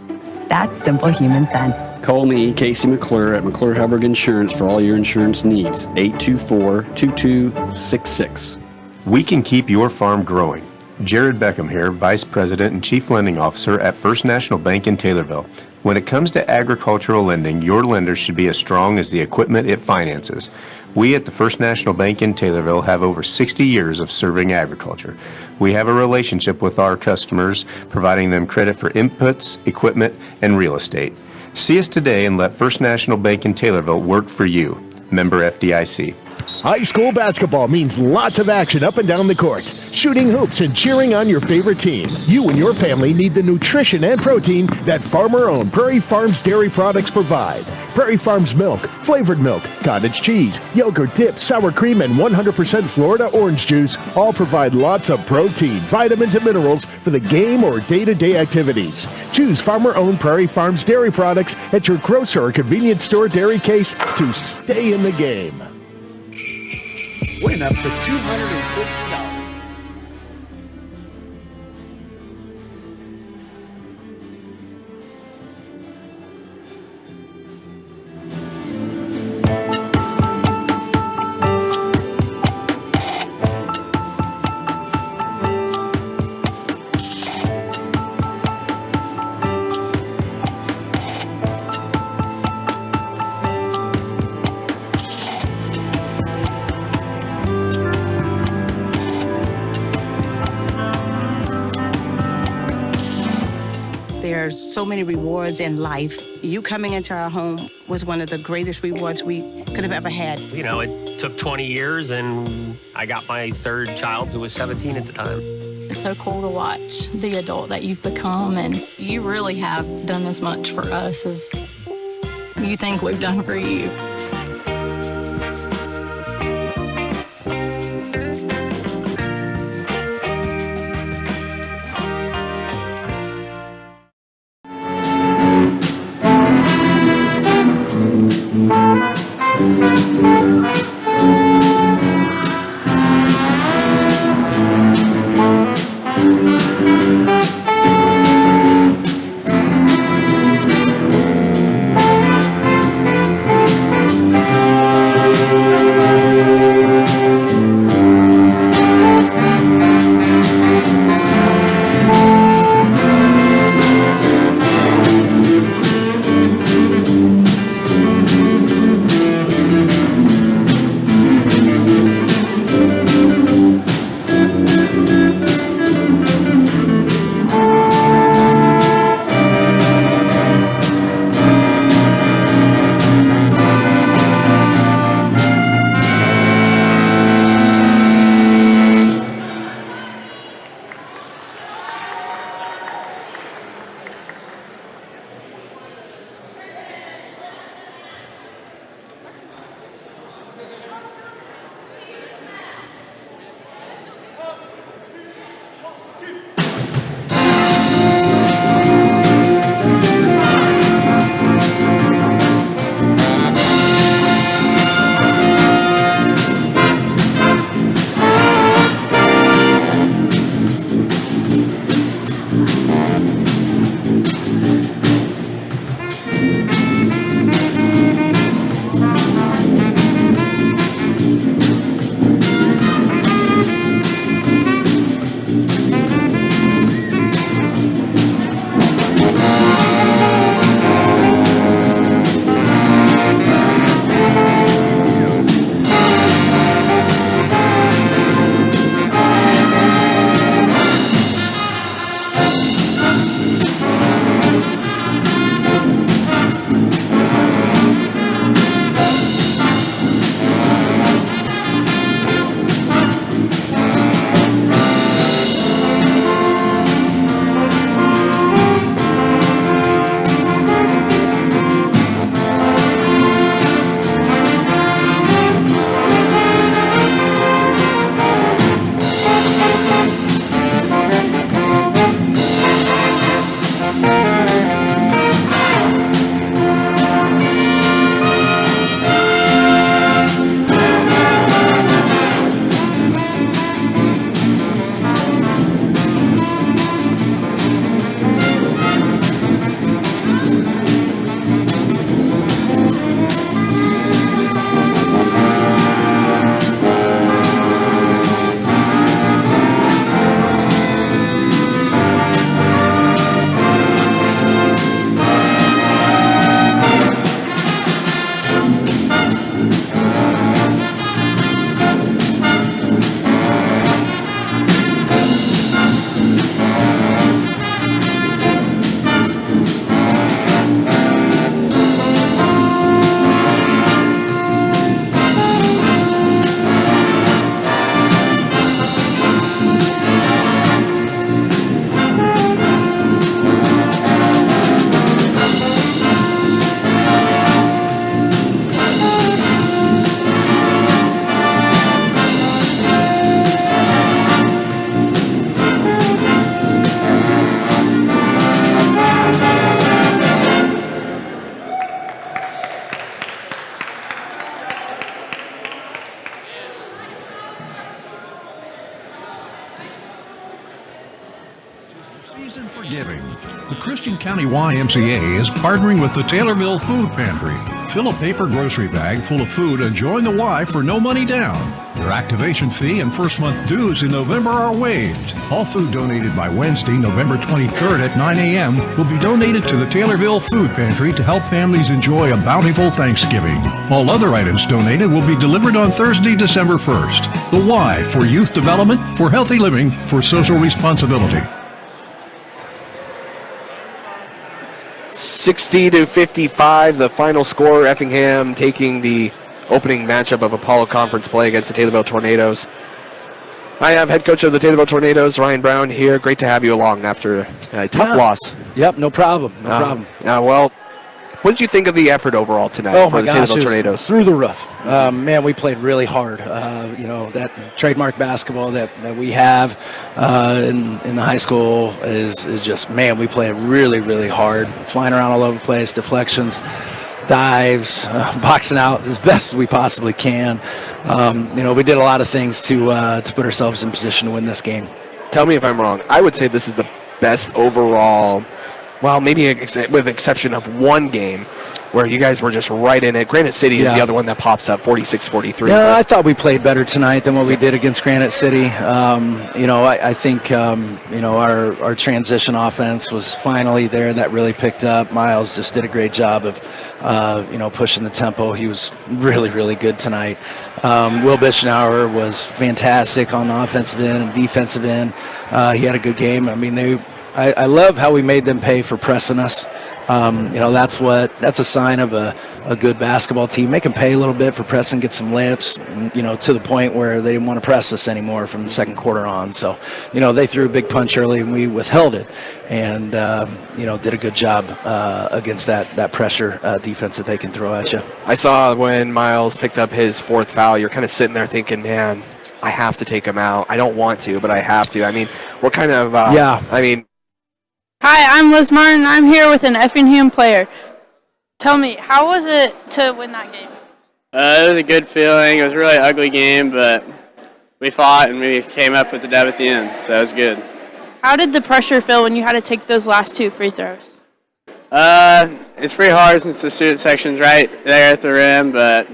That's simple human sense. Call me, Casey McClure, at McClure Hubbard Insurance for all your insurance needs. 824-2266. We can keep your farm growing. Jared Beckham here, Vice President and Chief Lending Officer at First National Bank in Taylorville. When it comes to agricultural lending, your lender should be as strong as the equipment it finances. We at the First National Bank in Taylorville have over 60 years of serving agriculture. We have a relationship with our customers, providing them credit for inputs, equipment, and real estate. See us today and let First National Bank in Taylorville work for you. Member FDIC. High school basketball means lots of action up and down the court. Shooting hoops and cheering on your favorite team. You and your family need the nutrition and protein that farmer-owned Prairie Farms dairy products provide. Prairie Farms milk, flavored milk, cottage cheese, yogurt dip, sour cream, and 100% Florida orange juice all provide lots of protein, vitamins, and minerals for the game or day-to-day activities. Choose farmer-owned Prairie Farms dairy products at your grocer or convenience store dairy case to stay in the game. Win up to $250. There's so many rewards in life. You coming into our home was one of the greatest rewards we could have ever had. You know, it took 20 years, and I got my third child, who was 17 at the time. It's so cool to watch the adult that you've become, and you really have done as much for us as you think we've done for you. Season for giving. The Christian County YMCA is partnering with the Taylorville Food Pantry. Fill a paper grocery bag full of food and join the Y for no money down. Your activation fee and first month dues in November are waived. All food donated by Wednesday, November 23rd at 9 a.m. will be donated to the Taylorville Food Pantry to help families enjoy a bountiful Thanksgiving. All other items donated will be delivered on Thursday, December 1st. The Y for youth development, for healthy living, for social responsibility. 60-55, the final score. Effingham taking the opening matchup of Apollo Conference play against the Taylorville Tornadoes. I have head coach of the Taylorville Tornadoes, Ryan Brown, here. Great to have you along after a tough loss. Yep, no problem. No problem. Well, what did you think of the effort overall tonight for the Taylorville Tornadoes? Through the roof. Man, we played really hard. That trademark basketball that we have in the high school is just, man, we play really, really hard. Flying around all over the place, deflections, dives, boxing out as best as we possibly can. We did a lot of things to put ourselves in position to win this game. Tell me if I'm wrong. I would say this is the best overall, well, maybe with the exception of one game where you guys were just right in it. Granite City is the other one that pops up, 46-43. Yeah, I thought we played better tonight than what we did against Granite City. I think our transition offense was finally there. That really picked up. Miles just did a great job of pushing the tempo. He was really, really good tonight. Will Bischnauer was fantastic on the offensive end and defensive end. He had a good game. I mean, I love how we made them pay for pressing us. That's a sign of a good basketball team. Make them pay a little bit for pressing, get some layups, to the point where they didn't want to press us anymore from the second quarter on. So, they threw a big punch early and we withheld it and, did a good job against that pressure defense that they can throw at you. I saw when Miles picked up his fourth foul, you're kind of sitting there thinking, man, I have to take him out. I don't want to, but I have to. I mean, we're kind of, Hi, I'm Liz Martin. I'm here with an Effingham player. Tell me, how was it to win that game? It was a good feeling. It was a really ugly game, but we fought and we came up with the dub at the end, so it was good. How did the pressure feel when you had to take those last two free throws? It's pretty hard since the student section's right there at the rim, but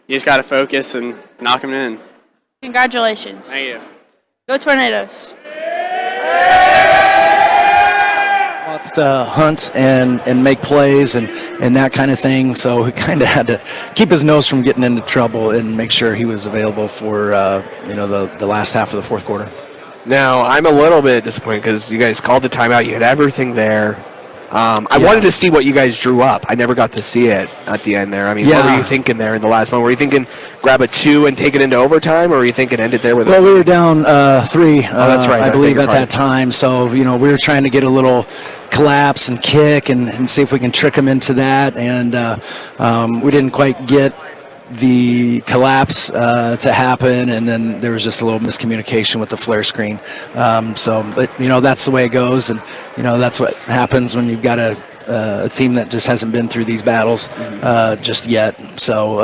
you just got to focus and knock them in. Congratulations. Thank you. Go Tornadoes. Wants to hunt and make plays and that kind of thing, so he kind of had to keep his nose from getting into trouble and make sure he was available for the last half of the fourth quarter. Now, I'm a little bit disappointed because you guys called the timeout. You had everything there. I wanted to see what you guys drew up. I never got to see it at the end there. I mean, what were you thinking there in the last moment? Were you thinking grab a 2 and take it into overtime, or were you thinking end it there with Well, we were down 3, that's right. I believe, at that time. So, we were trying to get a little collapse and kick and see if we can trick them into that. And we didn't quite get the collapse to happen, and then there was just a little miscommunication with the flare screen. But that's the way it goes, and that's what happens when you've got a team that just hasn't been through these battles just yet. So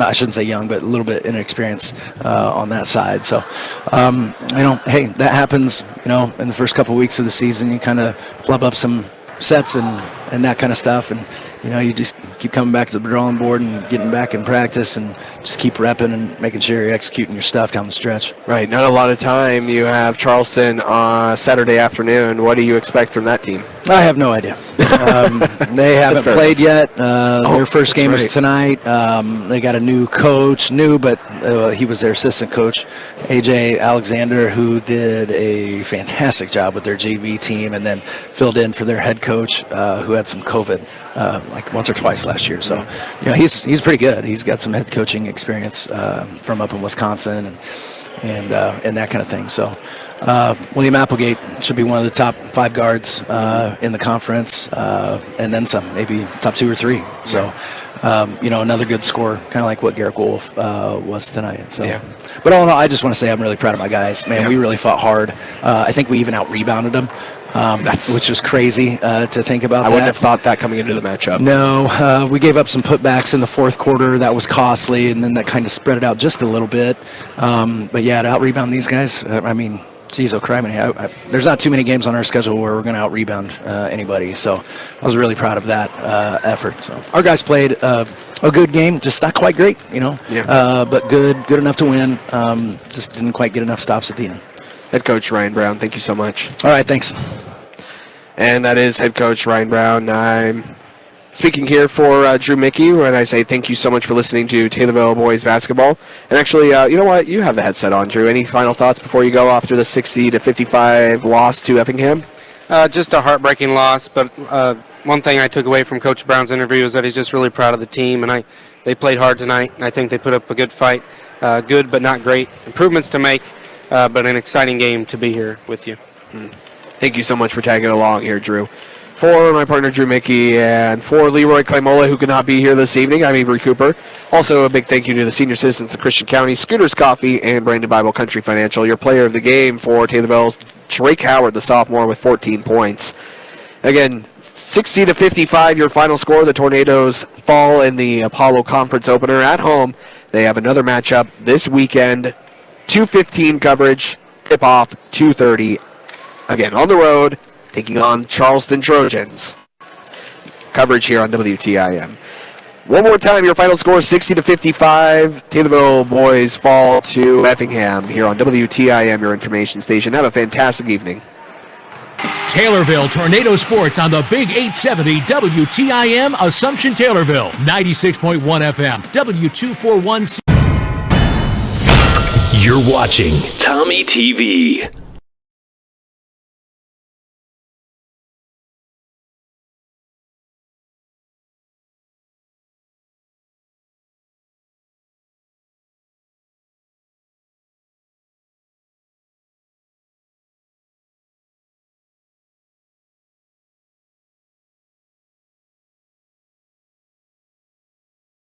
I shouldn't say young, but a little bit inexperienced on that side. So hey, that happens. In the first couple of weeks of the season, you kind of flub up some sets and that kind of stuff, and you just keep coming back to the drawing board and getting back in practice and just keep repping and making sure you're executing your stuff down the stretch. Right, not a lot of time. You have Charleston Saturday afternoon. What do you expect from that team? I have no idea. They haven't played yet. Their first game is tonight. They got a new coach, but he was their assistant coach, A.J. Alexander, who did a fantastic job with their JV team and then filled in for their head coach, who had some COVID like once or twice last year. So, he's pretty good. He's got some head coaching experience from up in Wisconsin and that kind of thing. So, William Applegate should be one of the top 5 guards in the conference, and then some, maybe top 2 or 3. So, another good score, kind of like what Garrick Wolf was tonight. So, but all in all, I just want to say I'm really proud of my guys. Man, we really fought hard. I think we even out-rebounded them. Which was crazy to think about. I wouldn't have thought that coming into the matchup. No, we gave up some putbacks in the fourth quarter. That was costly, and then that kind of spread it out just a little bit. But yeah, to out-rebound these guys, I mean, geez, oh criminy. There's not too many games on our schedule where we're going to out-rebound anybody. So I was really proud of that effort. So our guys played a good game, just not quite great, but good enough to win. Just didn't quite get enough stops at the end. Head coach Ryan Brown, thank you so much. All right, thanks. And that is head coach Ryan Brown. I'm speaking here for Drew Mickey when I say thank you so much for listening to Taylorville Boys Basketball. And actually, you know what? You have the headset on, Drew. Any final thoughts before you go after the 60-55 loss to Effingham? Just a heartbreaking loss, but one thing I took away from Coach Brown's interview is that he's just really proud of the team, and they played hard tonight, and I think they put up a good fight. Good but not great. Improvements to make, but an exciting game to be here with you. Thank you so much for tagging along here, Drew. For my partner, Drew Mickey, and for Leroy Clamola, who could not be here this evening, I'm Avery Cooper. Also, a big thank you to the senior citizens of Christian County, Scooters Coffee, and Brandon Bible Country Financial. Your player of the game for Taylorville's Drake Howard, the sophomore, with 14 points. Again, 60-55, your final score. The Tornadoes fall in the Apollo Conference opener at home. They have another matchup this weekend. 2:15 coverage, tip-off, 2:30. Again, on the road, taking on Charleston Trojans. Coverage here on WTIM. One more time, your final score, 60-55. Taylorville boys fall to Effingham here on WTIM, your information station. Have a fantastic evening. Taylorville Tornado Sports on the Big 870 WTIM Assumption Taylorville, 96.1 FM, W241C. You're watching Tommy TV.